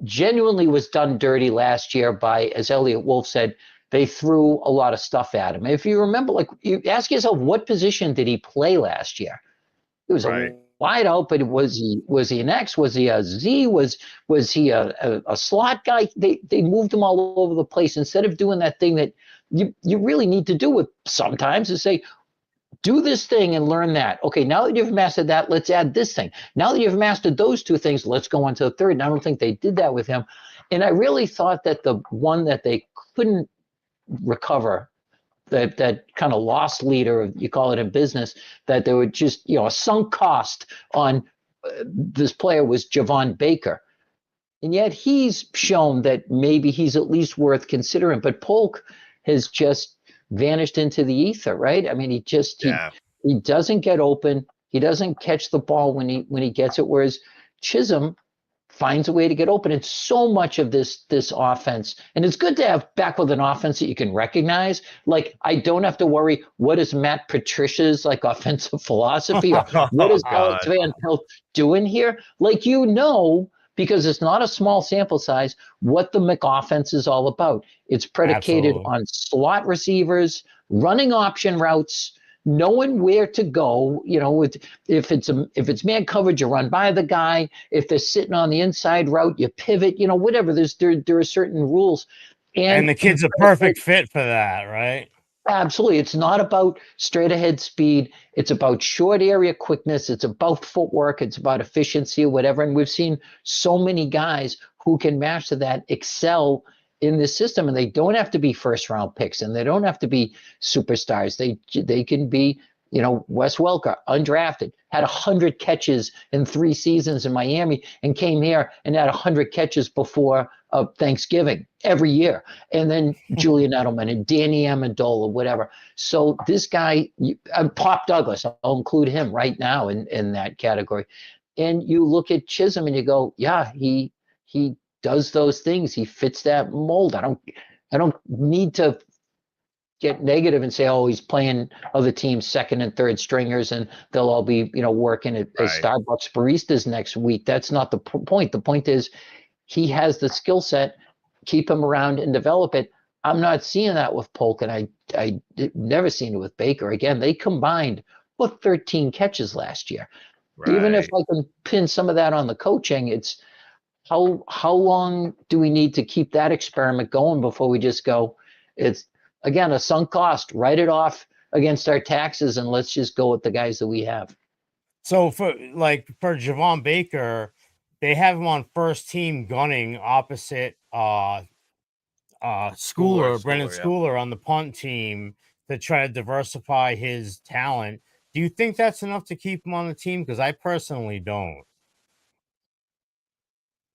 genuinely was done dirty last year by, as Elliot Wolf said, they threw a lot of stuff at him. If you remember, like, you ask yourself, what position did he play last year? It was Right. a wide out, but was he an X? Was he a Z? Was he a slot guy? They moved him all over the place instead of doing that thing that you really need to do with sometimes is say, do this thing and learn that. Okay, now that you've mastered that, let's add this thing. Now that you've mastered those two things, let's go on to the third. And I don't think they did that with him. And I really thought that the one that they couldn't recover, that kind of lost leader, you call it in business, that they were just, a sunk cost on this player was Javon Baker. And yet he's shown that maybe he's at least worth considering. But Polk has just vanished into the ether, right? I mean, he doesn't get open. He doesn't catch the ball when he gets it. Whereas Chisholm finds a way to get open. And so much of this offense, and it's good to have back with an offense that you can recognize. Like, I don't have to worry, what is Matt Patricia's like offensive philosophy, or what is Alex Van Pelt doing here? Like, because it's not a small sample size, what the McOffense is all about. It's predicated on slot receivers, running option routes, knowing where to go. If it's man coverage, you run by the guy. If they're sitting on the inside route, you pivot. Whatever. There are certain rules, and the kid's a perfect fit for that, right? Absolutely. It's not about straight ahead speed. It's about short area quickness. It's about footwork. It's about efficiency or whatever. And we've seen so many guys who can master that excel in this system, and they don't have to be first round picks, and they don't have to be superstars. They can be, Wes Welker, undrafted, had 100 catches in 3 seasons in Miami, and came here and had 100 catches before Thanksgiving every year. And then Julian Edelman and Danny Amendola, whatever. So this guy, Pop Douglas, I'll include him right now in that category. And you look at Chisholm and you go, yeah, he does those things. He fits that mold. I don't need to get negative and say, oh, he's playing other teams' second and third stringers, and they'll all be, working as Starbucks baristas next week. That's not the point. The point is he has the skill set. Keep him around and develop it. I'm not seeing that with Polk, and I never seen it with Baker. Again, they combined 13 catches last year. Right. Even if I can pin some of that on the coaching, it's how long do we need to keep that experiment going before we just go, it's, again, a sunk cost, write it off against our taxes, and let's just go with the guys that we have. So for Javon Baker, they have him on first team gunning opposite Brendan Schooler on the punt team to try to diversify his talent. Do you think that's enough to keep him on the team? Because I personally don't.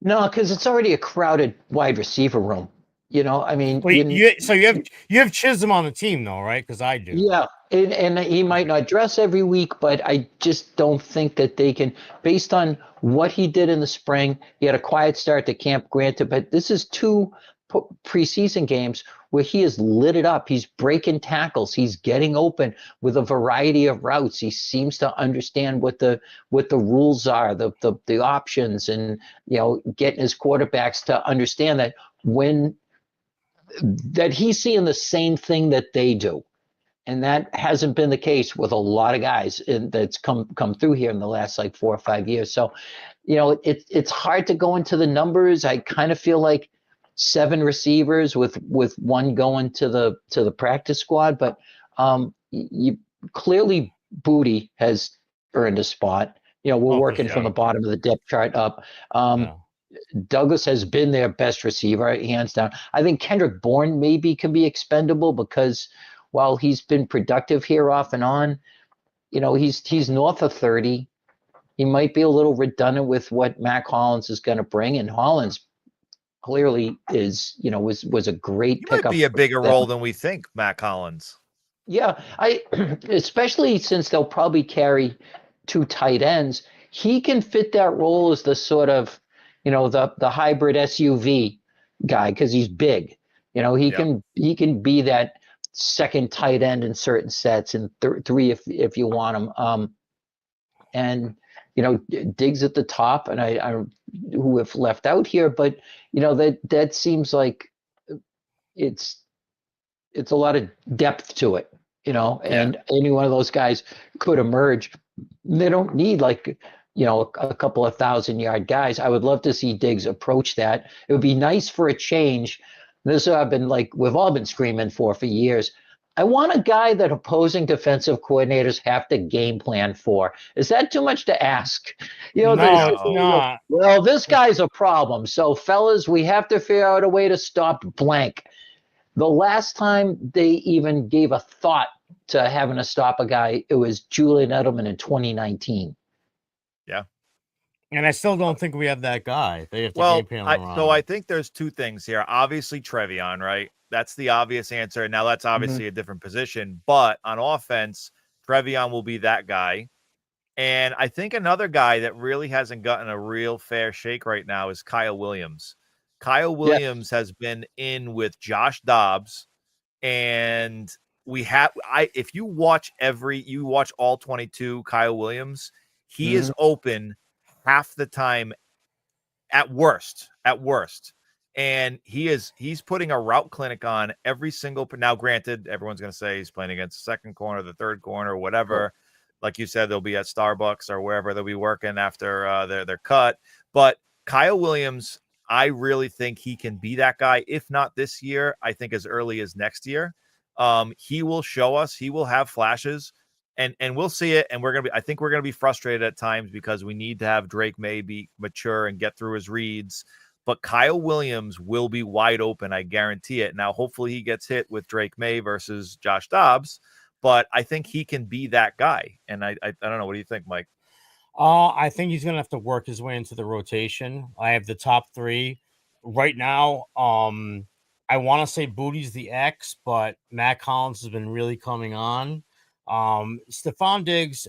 No, because it's already a crowded wide receiver room. I mean, so you have Chisholm on the team though, right? Because I do. Yeah, and he might not dress every week, but I just don't think that they can, based on what he did in the spring. He had a quiet start to camp, granted, but this is 2 preseason games where he has lit it up. He's breaking tackles. He's getting open with a variety of routes. He seems to understand what the rules are, the options, and getting his quarterbacks to understand that that he's seeing the same thing that they do. And that hasn't been the case with a lot of guys that's come through here in the last 4 or 5 years. So, it's hard to go into the numbers. I kind of feel like 7 receivers with one going to the practice squad, but you clearly Booty has earned a spot. We're working from the bottom of the depth chart up. Douglas has been their best receiver, hands down. I think Kendrick Bourne maybe can be expendable because while he's been productive here off and on, he's north of 30. He might be a little redundant with what Mac Hollins is going to bring, and Hollins clearly is, was a great pickup. Might be a bigger role than we think, Mac Hollins. Yeah, especially since they'll probably carry 2 tight ends. He can fit that role as the sort of, the hybrid SUV guy because he's big. He can be that second tight end in certain sets, and three if you want them. And Diggs at the top, and I who have left out here, but that seems like it's a lot of depth to it, and any one of those guys could emerge. They don't need a couple of 1,000-yard guys. I would love to see Diggs approach that. It would be nice for a change. This I've been we've all been screaming for years. I want a guy that opposing defensive coordinators have to game plan for. Is that too much to ask? No, it's not. Well, this guy's a problem. So, fellas, we have to figure out a way to stop blank. The last time they even gave a thought to having to stop a guy, it was Julian Edelman in 2019. Yeah. And I still don't think we have that guy. They have to game plan around. So I think there's two things here. Obviously, Trevion, right? That's the obvious answer. Now, that's obviously a different position. But on offense, Trevion will be that guy. And I think another guy that really hasn't gotten a real fair shake right now is Kyle Williams. Kyle Williams has been in with Josh Dobbs. And if you watch all 22 Kyle Williams, he is open half the time at worst. And he's putting a route clinic on every single. Now, granted, everyone's going to say he's playing against the second corner, the third corner, whatever. Like you said, they'll be at Starbucks or wherever they'll be working after their cut. But Kyle Williams, I really think he can be that guy. If not this year, I think as early as next year. He will show us. He will have flashes, and we'll see it. And I think we're gonna be frustrated at times because we need to have Drake May be mature and get through his reads. But Kyle Williams will be wide open. I guarantee it. Now, hopefully he gets hit with Drake May versus Josh Dobbs, but I think he can be that guy. And I don't know. What do you think, Mike? I think he's going to have to work his way into the rotation. I have the top three right now. I want to say Booty's the X, but Matt Collins has been really coming on. Stephon Diggs,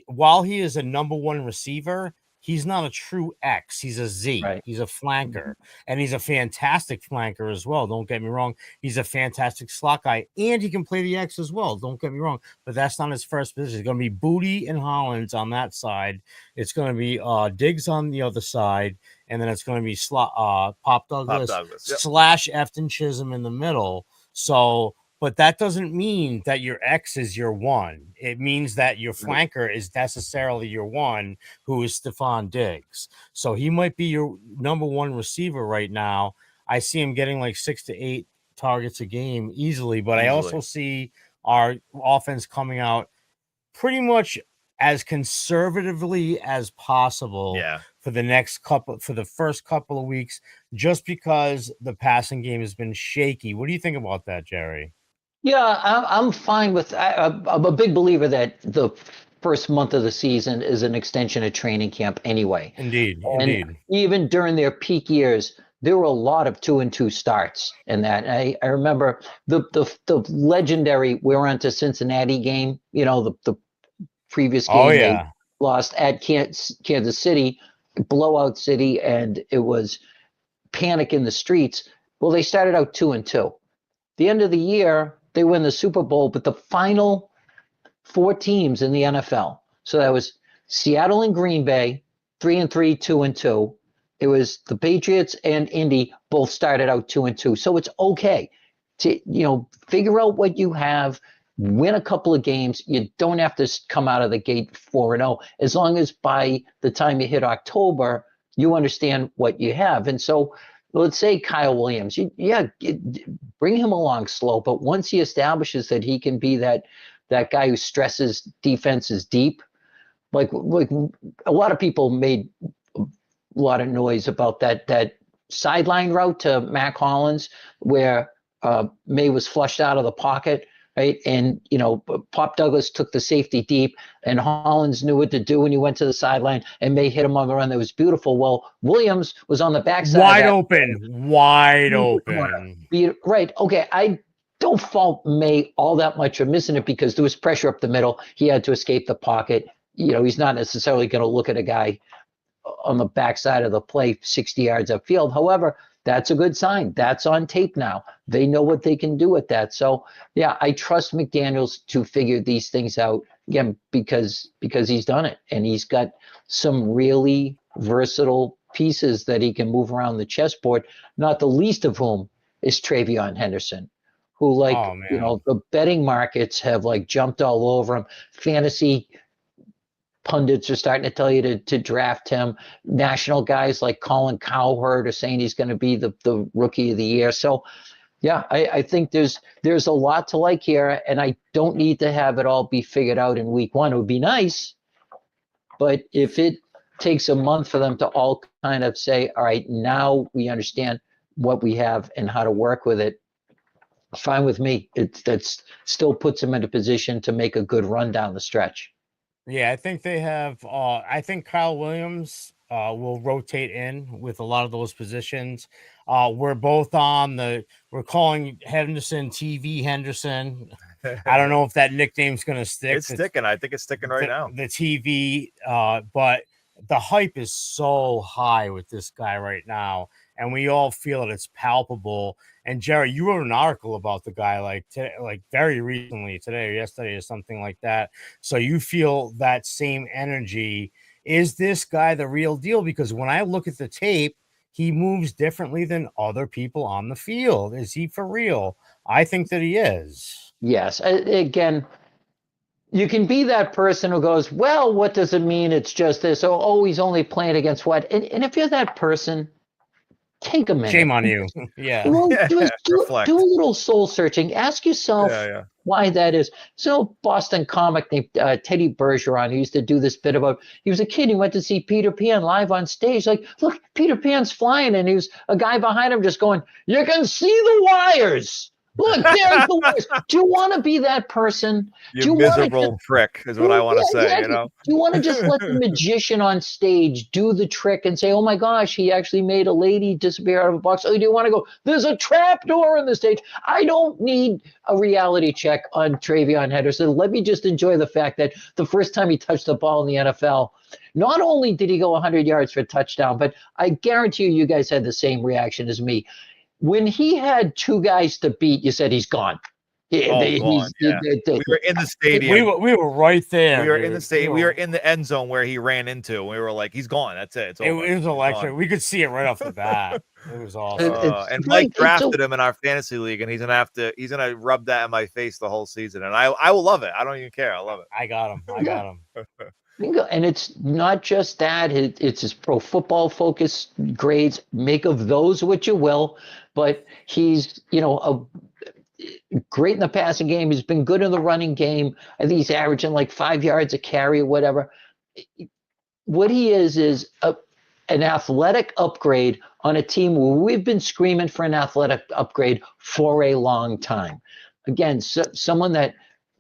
while he is a number one receiver, he's not a true X. He's a Z. Right. He's a flanker, and he's a fantastic flanker as well. Don't get me wrong. He's a fantastic slot guy, and he can play the X as well. Don't get me wrong, but that's not his first position. It's going to be Booty and Hollins on that side. It's going to be Diggs on the other side, and then it's going to be Pop Douglas / Efton Chisholm in the middle. So. But that doesn't mean that your X is your one. It means that your flanker is necessarily your one, who is Stephon Diggs. So he might be your number one receiver right now. I see him getting 6 to 8 targets a game easily, but I also see our offense coming out pretty much as conservatively as possible for the first couple of weeks, just because the passing game has been shaky. What do you think about that, Jerry? Yeah, I'm fine with. I'm a big believer that the first month of the season is an extension of training camp anyway. Indeed. Even during their peak years, there were a lot of 2-2 starts in that. And I remember the legendary we were on to Cincinnati game. The previous game they lost at Kansas City, blowout city, and it was panic in the streets. Well, they started out 2-2. The end of the year, they win the Super Bowl, but the final 4 teams in the NFL. So that was Seattle and Green Bay, 3-3, 2-2. It was the Patriots and Indy both started out 2-2. So it's okay to, figure out what you have, win a couple of games. You don't have to come out of the gate 4-0, as long as by the time you hit October, you understand what you have. And so let's say Kyle Williams, bring him along slow, but once he establishes that he can be that guy who stresses defenses deep, like a lot of people made a lot of noise about that sideline route to Mac Hollins, where May was flushed out of the pocket, right? And, Pop Douglas took the safety deep, and Hollins knew what to do when he went to the sideline, and May hit him on the run. That was beautiful. Well, Williams was on the backside. Wide open. Right. Okay. I don't fault May all that much for missing it because there was pressure up the middle. He had to escape the pocket. He's not necessarily going to look at a guy on the backside of the play 60 yards upfield. However, That's a good sign. That's on tape now. They know what they can do with that. So yeah, I trust McDaniels to figure these things out again because he's done it and he's got some really versatile pieces that he can move around the chessboard, not the least of whom is Travion Henderson, who the betting markets have like jumped all over him. Fantasy pundits are starting to tell you to draft him. National guys like Colin Cowherd are saying he's going to be the rookie of the year. So yeah, I think there's a lot to like here, and I don't need to have it all be figured out in week one. It would be nice, but if it takes a month for them to all kind of say, all right, now we understand what we have and how to work with it, fine with me. That's still puts them in a position to make a good run down the stretch. Yeah, I think they have. I think Kyle Williams will rotate in with a lot of those positions. We're both we're calling Henderson TV Henderson. I don't know if that nickname's going to stick. It's sticking. I think it's sticking right now. The TV, but the hype is so high with this guy right now, and we all feel that it's palpable. And Jerry, you wrote an article about the guy like very recently, today or yesterday or something like that. So you feel that same energy. Is this guy the real deal? Because when I look at the tape, he moves differently than other people on the field. Is he for real? I think that he is. Yes. Again, you can be that person who goes, well, what does it mean? It's just this. Oh, he's only playing against what? And if you're that person, take a minute. Shame on you. Yeah. Well, do a little soul searching. Ask yourself why that is. So Boston comic named Teddy Bergeron, who used to do this bit about, he was a kid, he went to see Peter Pan live on stage. Like, look, Peter Pan's flying, and he was a guy behind him just going, you can see the wires. Look, there's the wires. Do you want to be that person? You miserable prick is what I want to say, exactly. Do you want to just let the magician on stage do the trick and say, oh my gosh, he actually made a lady disappear out of a box? Oh, do you want to go, there's a trap door in the stage? I don't need a reality check on Travion Henderson. Let me just enjoy the fact that the first time he touched the ball in the NFL, not only did he go 100 yards for a touchdown, but I guarantee you guys had the same reaction as me. When he had two guys to beat, you said he's gone. We were in the stadium. We were right there. We were in the stadium. We were in the end zone where he ran into. We were like, he's gone. That's it. It was electric. We could see it right off the bat. It was awesome. And Mike drafted him in our fantasy league, and he's gonna rub that in my face the whole season. And I will love it. I don't even care. I love it. I got him. And it's not just that, it's his Pro Football Focus grades. Make of those what you will, but he's, great in the passing game. He's been good in the running game. I think he's averaging like 5 yards a carry or whatever. What he is an athletic upgrade on a team where we've been screaming for an athletic upgrade for a long time. Again, someone that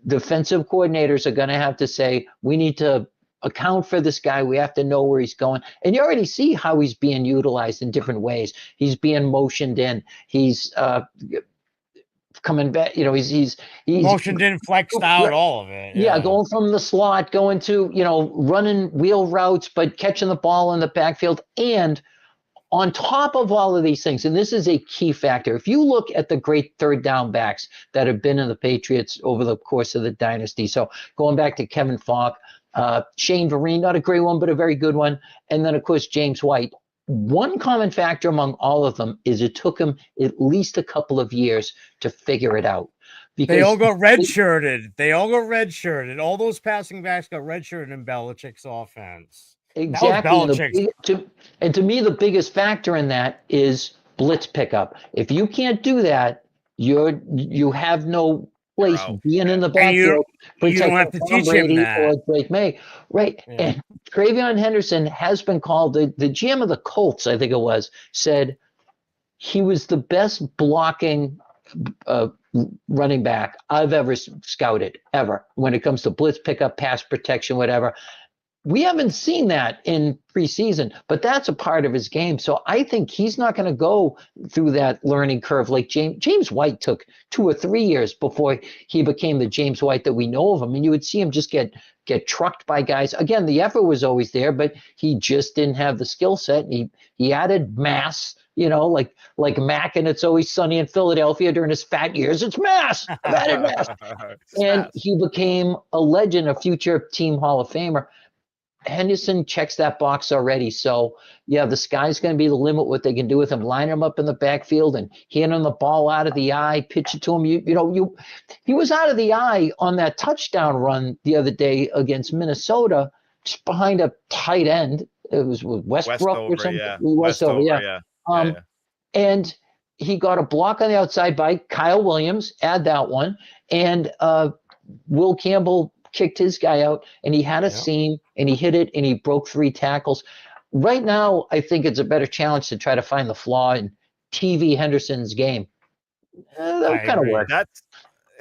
defensive coordinators are going to have to say, we need to account for this guy. We have to know where he's going. And you already see how he's being utilized in different ways. He's being motioned in. He's coming back. He's motioned in, flexed out, all of it. Yeah, going from the slot, going to, running wheel routes, but catching the ball in the backfield. And on top of all of these things, and this is a key factor, if you look at the great third down backs that have been in the Patriots over the course of the dynasty. So going back to Kevin Falk, Shane Vereen, not a great one, but a very good one. And then, of course, James White. One common factor among all of them is it took him at least a couple of years to figure it out. Because they all got redshirted. All those passing backs got redshirted in Belichick's offense. Exactly. And to me, the biggest factor in that is blitz pickup. If you can't do that, you have no place being in the backfield. You don't have to teach him that. Or Drake May. Right. Yeah. And Travion Henderson has been called, the GM of the Colts, I think it was, said he was the best blocking running back I've ever scouted, ever, when it comes to blitz pickup, pass protection, whatever. We haven't seen that in preseason, but that's a part of his game. So I think he's not going to go through that learning curve like James White took 2 or 3 years before he became the James White that we know of him. And you would see him just get trucked by guys. Again, the effort was always there, but he just didn't have the skill set. He added mass, like Mac and It's Always Sunny in Philadelphia during his fat years. It's mass. I've added mass. And he became a legend, a future team Hall of Famer. Henderson checks that box already. So, yeah, the sky's going to be the limit what they can do with him. Line him up in the backfield and hand him the ball out of the eye, pitch it to him. He was out of the eye on that touchdown run the other day against Minnesota, just behind a tight end. It was with Westbrook or something. Yeah. Westover, yeah. And he got a block on the outside by Kyle Williams, add that one, and Will Campbell kicked his guy out, and he had a seam, and he hit it, and he broke 3 tackles. Right now, I think it's a better challenge to try to find the flaw in TV Henderson's game. That kind of works.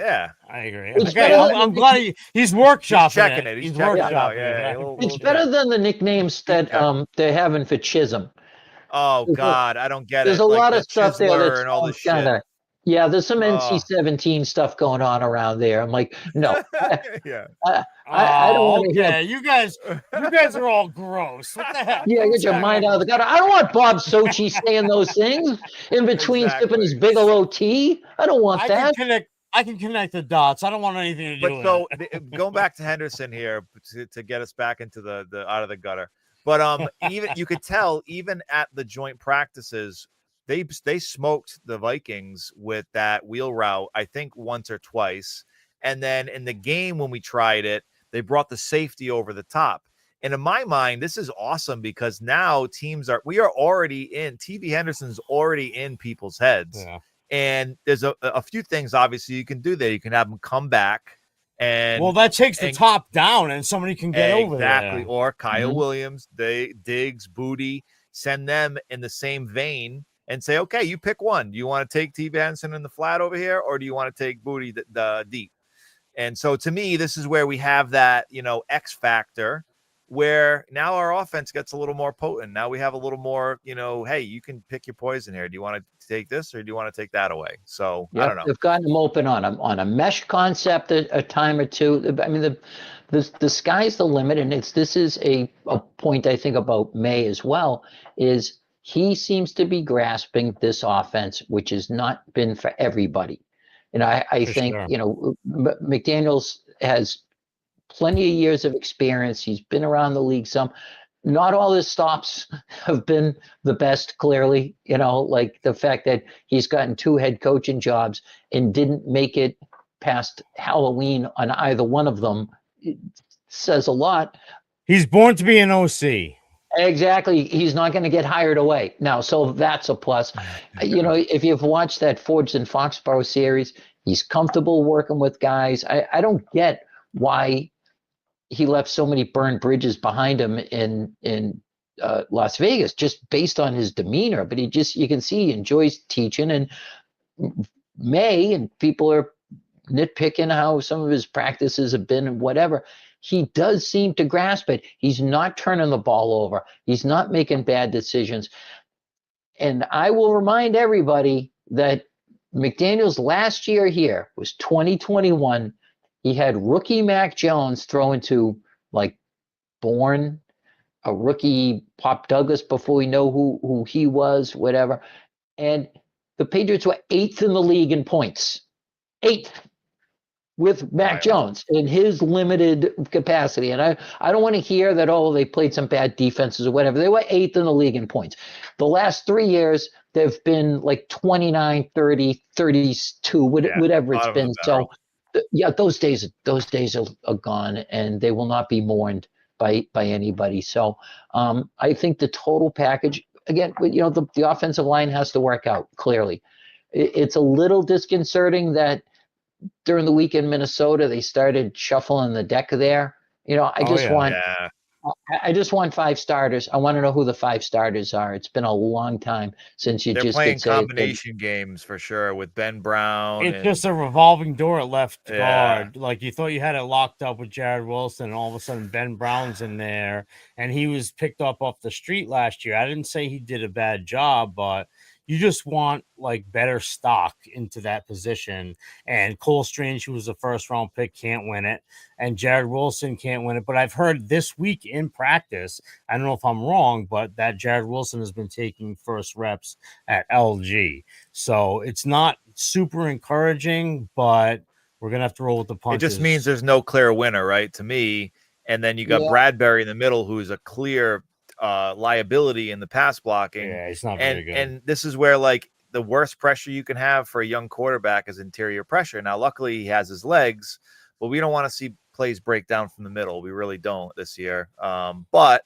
I agree. I'm glad he's workshopping checking it. He's workshopping it. It's better than the nicknames that they're having for Chisholm. Oh, God, I don't get it. There's a lot of stuff there that's and all this shit. Yeah, there's some NC-17 stuff going on around there. I'm like, no. I don't want to hear. You guys are all gross. What the heck? Yeah, get your mind out of the gutter. I don't want Bob Sochi saying those things in between sipping his Bigelow tea. I don't want that. I can connect the dots. I don't want anything to do with it. Going back to Henderson here to get us back into the out of the gutter. But even you could tell even at the joint practices, they smoked the Vikings with that wheel route, I think once or twice. And then in the game when we tried it, they brought the safety over the top. And in my mind, this is awesome because now we are already in, TV Henderson's already in people's heads. Yeah. And there's a few things, obviously, you can do there. You can have them come back. That takes the top down and somebody can get over there. Exactly. Or Kyle Williams, Diggs, Booty, send them in the same vein and say, okay, you pick one. Do you want to take TV Henderson in the flat over here, or do you want to take Booty the deep? And so to me, this is where we have that, X factor where now our offense gets a little more potent. Now we have a little more, hey, you can pick your poison here. Do you want to take this or do you want to take that away? So I don't know. They've gotten them open on a mesh concept a time or two. I mean, the sky's the limit. And this is a point I think about May as well, is he seems to be grasping this offense, which has not been for everybody. And I think, McDaniels has plenty of years of experience. He's been around the league some. Not all his stops have been the best, clearly, like the fact that he's gotten 2 head coaching jobs and didn't make it past Halloween on either one of them. It says a lot. He's born to be an OC. Exactly. He's not going to get hired away now. So that's a plus. If you've watched that Forged in Foxborough series, he's comfortable working with guys. I don't get why he left so many burned bridges behind him in Las Vegas, just based on his demeanor. But you can see he enjoys teaching. And May, and people are nitpicking how some of his practices have been and whatever. He does seem to grasp it. He's not turning the ball over. He's not making bad decisions. And I will remind everybody that McDaniels last year here was 2021. He had rookie Mac Jones throwing to Bourne, a rookie Pop Douglas before we know who he was, whatever. And the Patriots were 8th in the league in points. 8th. With Mac Jones in his limited capacity. And I don't want to hear that, they played some bad defenses or whatever. They were 8th in the league in points. The last 3 years, they've been 29, 30, 32, whatever it's been. So, those days are gone, and they will not be mourned by anybody. So I think the total package, again, the offensive line has to work out, clearly. It's a little disconcerting that during the week in Minnesota, they started shuffling the deck there. I just want I just want 5 starters. I want to know who the 5 starters are. It's been a long time since you They're just playing could say combination games for sure with Ben Brown. It's and just a revolving door at left Yeah. guard. Like you thought you had it locked up with Jared Wilson, and all of a sudden Ben Brown's in there, and he was picked up off the street last year. I didn't say he did a bad job, but you just want like better stock into that position. And Cole Strange, who was a first round pick, can't win it, and Jared Wilson can't win it. But I've heard this week in practice, I don't know if I'm wrong, but that Jared Wilson has been taking first reps at LG. So it's not super encouraging, but we're gonna have to roll with the It punches. just means there's no clear winner, right? To me. And then you got Bradbury in the middle, who's a clear liability in the pass blocking. Yeah, he's not very good. And this is where like the worst pressure you can have for a young quarterback is interior pressure. Now, luckily he has his legs, but we don't want to see plays break down from the middle. We really don't this year. But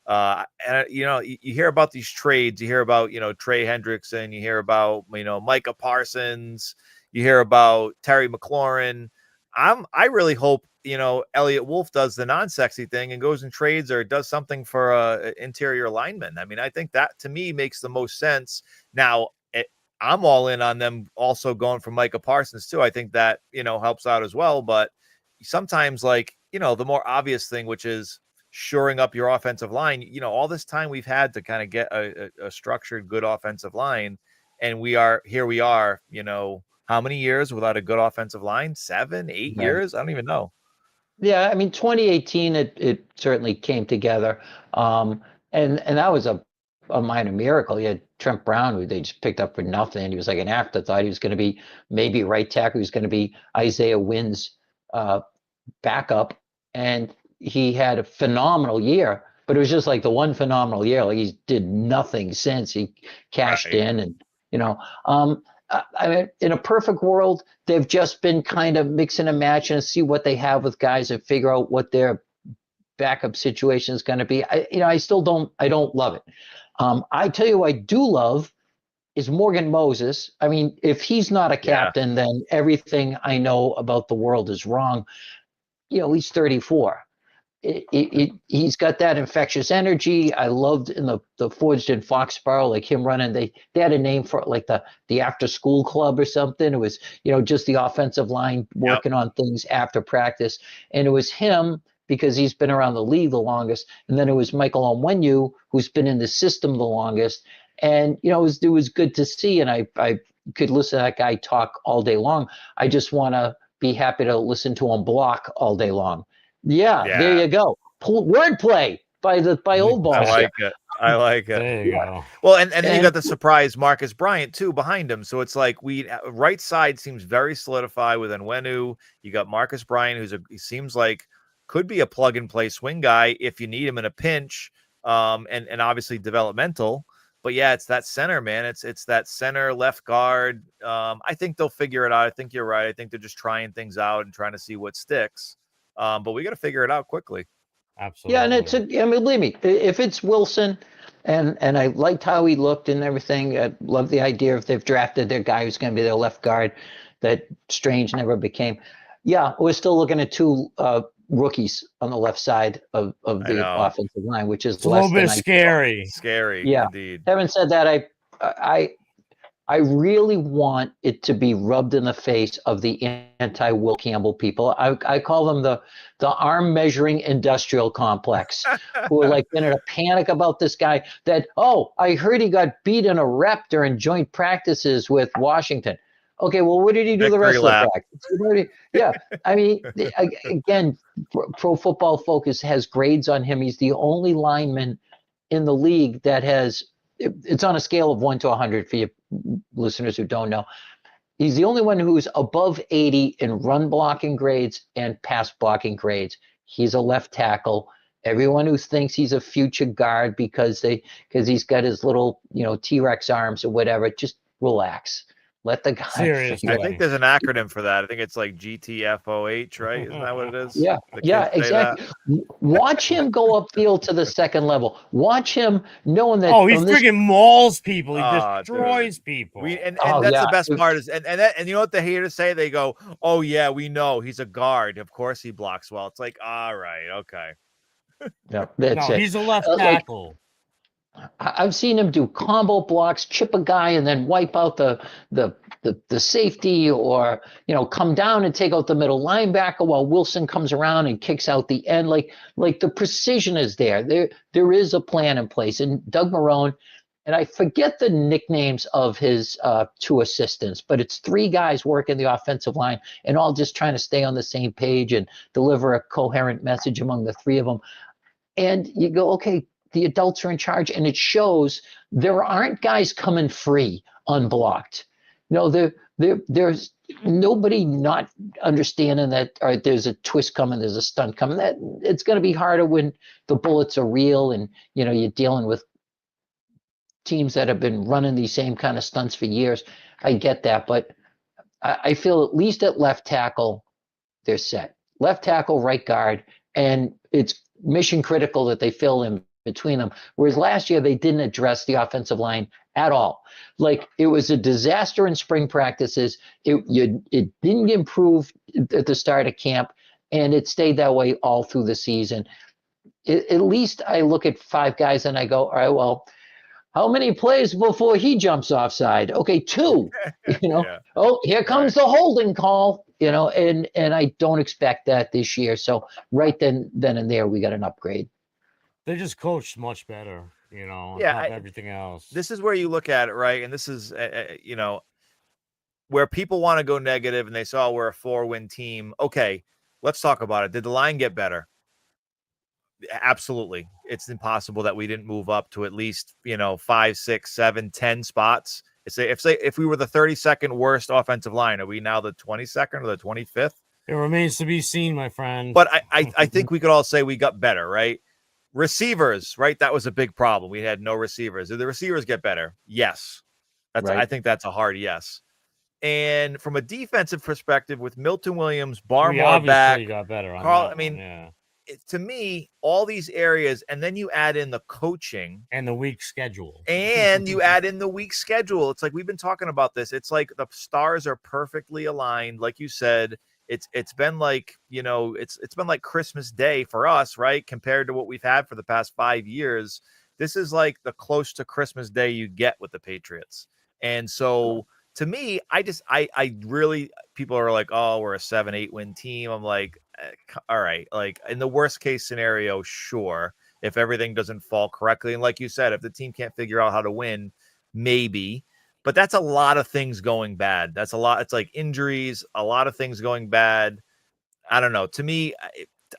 and you hear about these trades, you hear about, Trey Hendrickson, you hear about, Micah Parsons, you hear about Terry McLaurin. I really hope, Elliot Wolf does the non-sexy thing and goes and trades or does something for interior lineman. I mean, I think that to me makes the most sense. Now, I'm all in on them also going for Micah Parsons too. I think that, helps out as well. But sometimes like, the more obvious thing, which is shoring up your offensive line, all this time we've had to kind of get a structured, good offensive line. And we are, how many years without a good offensive line? 7, 8 years? I don't even know. Yeah, I mean, 2018, it certainly came together. And that was a minor miracle. You had Trent Brown, who they just picked up for nothing. He was like an afterthought. He was going to be maybe right tackle. He was going to be Isaiah Wynn's backup. And he had a phenomenal year, but it was just like the one phenomenal year. Like he did nothing since he cashed in. And, I mean, in a perfect world, they've just been kind of mixing and matching and see what they have with guys and figure out what their backup situation is going to be. I still don't love it. I tell you, what I do love is Morgan Moses. I mean, if he's not a captain, then everything I know about the world is wrong. He's 34. He's got that infectious energy. I loved in the Forged in Foxborough, like him running. They had a name for it, like the after school club or something. It was just the offensive line working on things after practice, and it was him because he's been around the league the longest. And then it was Michael Onwenu, who's been in the system the longest. And it was good to see. And I could listen to that guy talk all day long. I just want to be happy to listen to him block all day long. Yeah, there you go. Wordplay by Old Boss. I like it. There you go. Well, and then you got the surprise Marcus Bryant too behind him. So it's like right side seems very solidified with Onwenu. You got Marcus Bryant, he seems like could be a plug and play swing guy if you need him in a pinch. And obviously developmental. But yeah, it's that center, man. It's that center left guard. I think they'll figure it out. I think you're right. I think they're just trying things out and trying to see what sticks. But we got to figure it out quickly. Absolutely. Yeah, and I mean, believe me, if it's Wilson, and I liked how he looked and everything. I love the idea if they've drafted their guy who's going to be their left guard that Strange never became. Yeah, we're still looking at 2 rookies on the left side of the offensive line, which is a little bit scary. Scary, yeah. Indeed. Having said that, I really want it to be rubbed in the face of the anti-Will Campbell people. I call them the arm measuring industrial complex, who are like in a panic about this guy that, I heard he got beat in a rep during joint practices with Washington. Okay, well, what did he do the rest of the practice? Yeah, I mean, again, Pro Football Focus has grades on him. He's the only lineman in the league that has, it's on a scale of 1 to 100 for you listeners who don't know. He's the only one who's above 80 in run blocking grades and pass blocking grades. He's a left tackle. Everyone who thinks he's a future guard because he's got his little, T-Rex arms or whatever, just relax. Let the guy. Seriously. I think there's an acronym for that. I think it's like GTFOH, right? Isn't that what it is? Yeah, exactly. Watch him go upfield to the second level. Watch him knowing that. Oh, he's freaking mauls people. He destroys people. And that's the best part is, and you know what the haters say? They go, "Oh yeah, we know he's a guard. Of course he blocks well." It's like, all right, okay. Yeah, that's No, it. he's a left Like, tackle. I've seen him do combo blocks, chip a guy, and then wipe out the safety, or come down and take out the middle linebacker while Wilson comes around and kicks out the end. Like the precision is there. There is a plan in place. And Doug Marrone, and I forget the nicknames of his two assistants, but it's three guys working the offensive line and all just trying to stay on the same page and deliver a coherent message among the three of them. And you go, okay, the adults are in charge, and it shows there aren't guys coming free unblocked. There's nobody not understanding that, all right, there's a twist coming, there's a stunt coming. That it's going to be harder when the bullets are real, and you're dealing with teams that have been running these same kind of stunts for years. I get that, but I feel at least at left tackle, they're set. Left tackle, right guard, and it's mission critical that they fill in between them. Whereas last year, they didn't address the offensive line at all. Like, it was a disaster in spring practices. It didn't improve at the start of camp, and it stayed that way all through the season. At least I look at five guys and I go, all right, well, how many plays before he jumps offside? Okay, 2. Yeah. Oh, here comes the holding call. And I don't expect that this year. So right then and there, we got an upgrade. They just coached much better, on Yeah, top of everything else. This is where you look at it, right? And this is, where people want to go negative and they say, oh, we're a 4-win team. Okay, let's talk about it. Did the line get better? Absolutely. It's impossible that we didn't move up to at least, 5, 6, 7, 10 spots. If we were the 32nd worst offensive line, are we now the 22nd or the 25th? It remains to be seen, my friend. But I think we could all say we got better, right? Receivers, right? That was a big problem. We had no receivers. Did the receivers get better? Yes. Right. I think that's a hard yes. And from a defensive perspective, with Milton Williams, Barmore back, got better. Carl, yeah. To me, all these areas, and then you add in the coaching and the weak schedule, It's like, we've been talking about this. It's like the stars are perfectly aligned. Like you said, it's been like, it's been like Christmas Day for us, right? Compared to what we've had for the past 5 years. This is like the close to Christmas Day you get with the Patriots. And so to me, I really, people are like, oh, we're a 7-8 win team. I'm like, all right, like, in the worst case scenario, sure, if everything doesn't fall correctly. And like you said, if the team can't figure out how to win, maybe. But that's a lot of things going bad. That's a lot. It's like injuries, a lot of things going bad. I don't know. To me,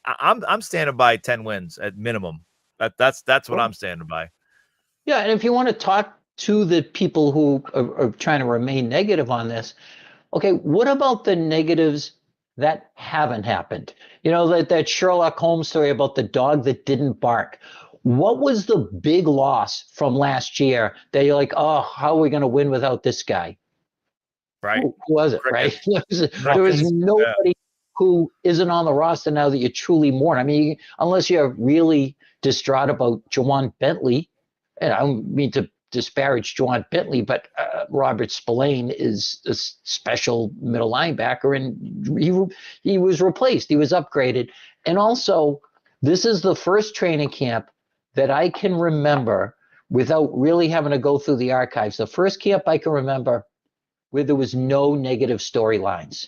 I'm standing by 10 wins at minimum. That's what I'm standing by. Yeah, and if you want to talk to the people who are trying to remain negative on this, okay, what about the negatives that haven't happened? That Sherlock Holmes story about the dog that didn't bark. What was the big loss from last year that you're like, oh, how are we going to win without this guy? Right. Who was it, right? There was nobody who isn't on the roster now that you truly mourn. I mean, unless you're really distraught about Juwan Bentley, and I don't mean to disparage Juwan Bentley, but Robert Spillane is a special middle linebacker, and he was replaced. He was upgraded. And also, this is the first training camp that I can remember without really having to go through the archives. The first camp I can remember where there was no negative storylines.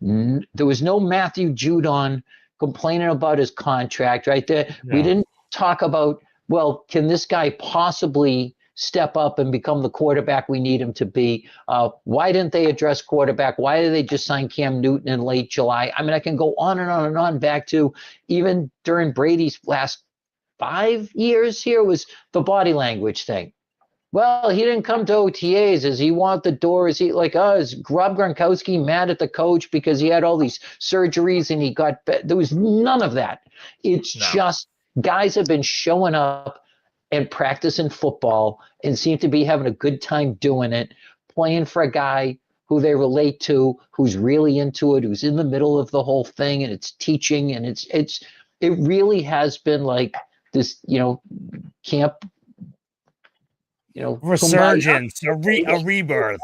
There was no Matthew Judon complaining about his contract right there. No. We didn't talk about, well, can this guy possibly step up and become the quarterback we need him to be? Why didn't they address quarterback? Why did they just sign Cam Newton in late July? I mean, I can go on and on and on back to even during Brady's last 5 years here was the body language thing. Well, he didn't come to OTAs. Does he want the door? Is he like, is Rob Gronkowski mad at the coach because he had all these surgeries and he got there was none of that. It's just guys have been showing up and practicing football and seem to be having a good time doing it, playing for a guy who they relate to, who's really into it, who's in the middle of the whole thing, and it's teaching, and it really has been like this, camp, resurgence, a rebirth.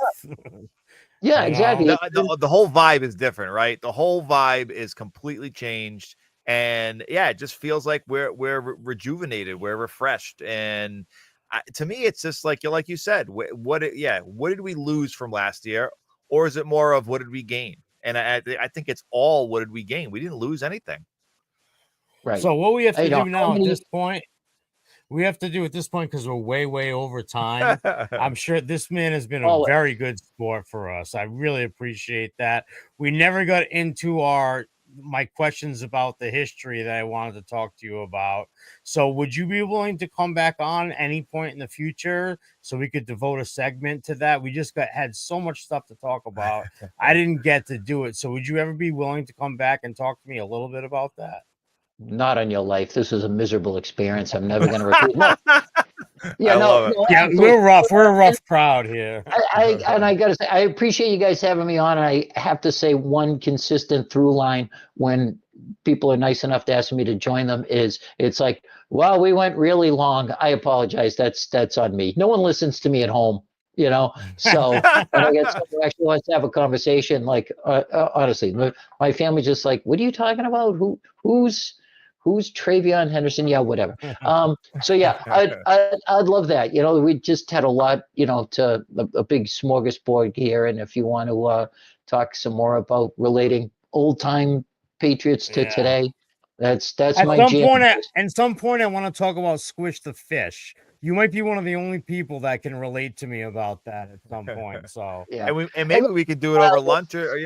Yeah, exactly. The whole vibe is different, right? The whole vibe is completely changed. And yeah, it just feels like we're rejuvenated, we're refreshed. And to me, it's just like you said, what did we lose from last year? Or is it more of what did we gain? And I think it's all what did we gain? We didn't lose anything. Right. So what we have to do now at this point, because we're way over time. I'm sure this man has been a very good sport for us. I really appreciate that. We never got into my questions about the history that I wanted to talk to you about. So would you be willing to come back on any point in the future so we could devote a segment to that? We just had so much stuff to talk about. I didn't get to do it. So would you ever be willing to come back and talk to me a little bit about that? Not on your life. This was a miserable experience. I'm never going to repeat. No. Yeah, no, yeah, we're rough. We're a rough crowd here. I got to say, I appreciate you guys having me on. I have to say, one consistent through line when people are nice enough to ask me to join them is it's like, well, we went really long. I apologize. That's on me. No one listens to me at home, So when I get someone who actually wants to have a conversation, like honestly, my family's just like, what are you talking about? Who's Travion Henderson? Yeah, whatever. So yeah, I'd love that. We just had a lot, to a big smorgasbord here. And if you want to talk some more about relating old time Patriots to today, that's my jam. At some point, I want to talk about Squish the Fish. You might be one of the only people that can relate to me about that at some point. So yeah, and maybe we could do it over lunch, or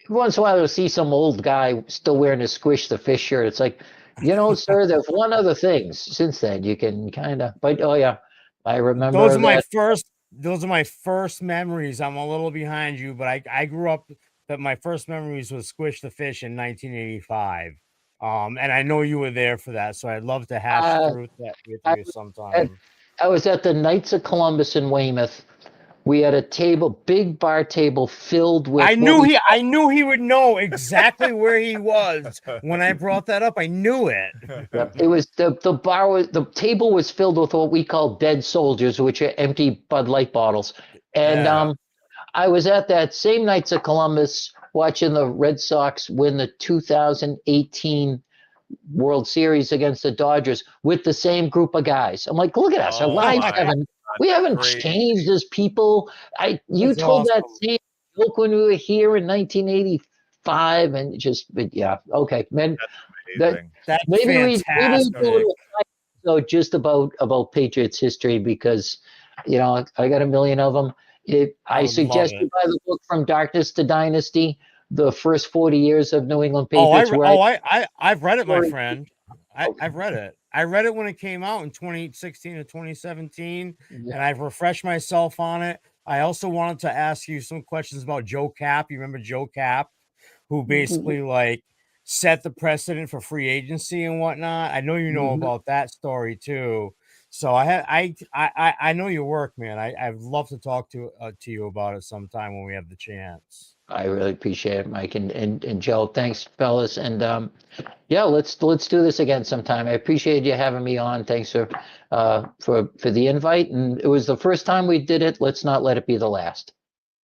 Once in a while, you'll see some old guy still wearing his Squish the Fish shirt. It's like, sir, there's one other thing. Since then, you can kind of. But oh yeah, I remember. Those are my first memories. I'm a little behind you, but I grew up. That my first memories was Squish the Fish in 1985. And I know you were there for that, so I'd love to hash through that with you sometime. I was at the Knights of Columbus in Weymouth. We had a big bar table filled with. I knew he would know exactly where he was when I brought that up. I knew it. It was the table was filled with what we call dead soldiers, which are empty Bud Light bottles. And I was at that same Knights of Columbus watching the Red Sox win the 2018 World Series against the Dodgers with the same group of guys. I'm like, look at us. Our lives haven't changed as people. You told that same joke when we were here in 1985, and okay, man. That's maybe fantastic. we do a little so just about Patriots history because I got a million of them. I suggest you buy the book From Darkness to Dynasty, the first 40 years of New England Patriots. I've read it, my friend. I've read it. I read it when it came out in 2016 or 2017, and I've refreshed myself on it. I also wanted to ask you some questions about Joe Cap. You remember Joe Cap, who basically set the precedent for free agency and whatnot? I know you know about that story too. So I know your work, man. I'd love to talk to you about it sometime when we have the chance. I really appreciate it, Mike and Joe. Thanks, fellas, and let's do this again sometime. I appreciate you having me on. Thanks for the invite, and it was the first time we did it. Let's not let it be the last.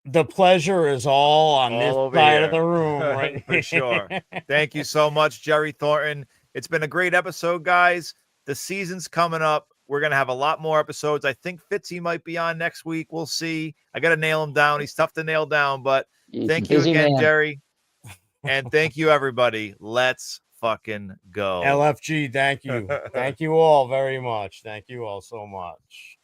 The pleasure is all on this side of the room, right? For sure. Thank you so much, Jerry Thornton. It's been a great episode, guys. The season's coming up. We're going to have a lot more episodes. I think Fitzy might be on next week. We'll see. I got to nail him down. He's tough to nail down, but thank you again, man. Jerry. And thank you, everybody. Let's fucking go. LFG, thank you. Thank you all very much. Thank you all so much.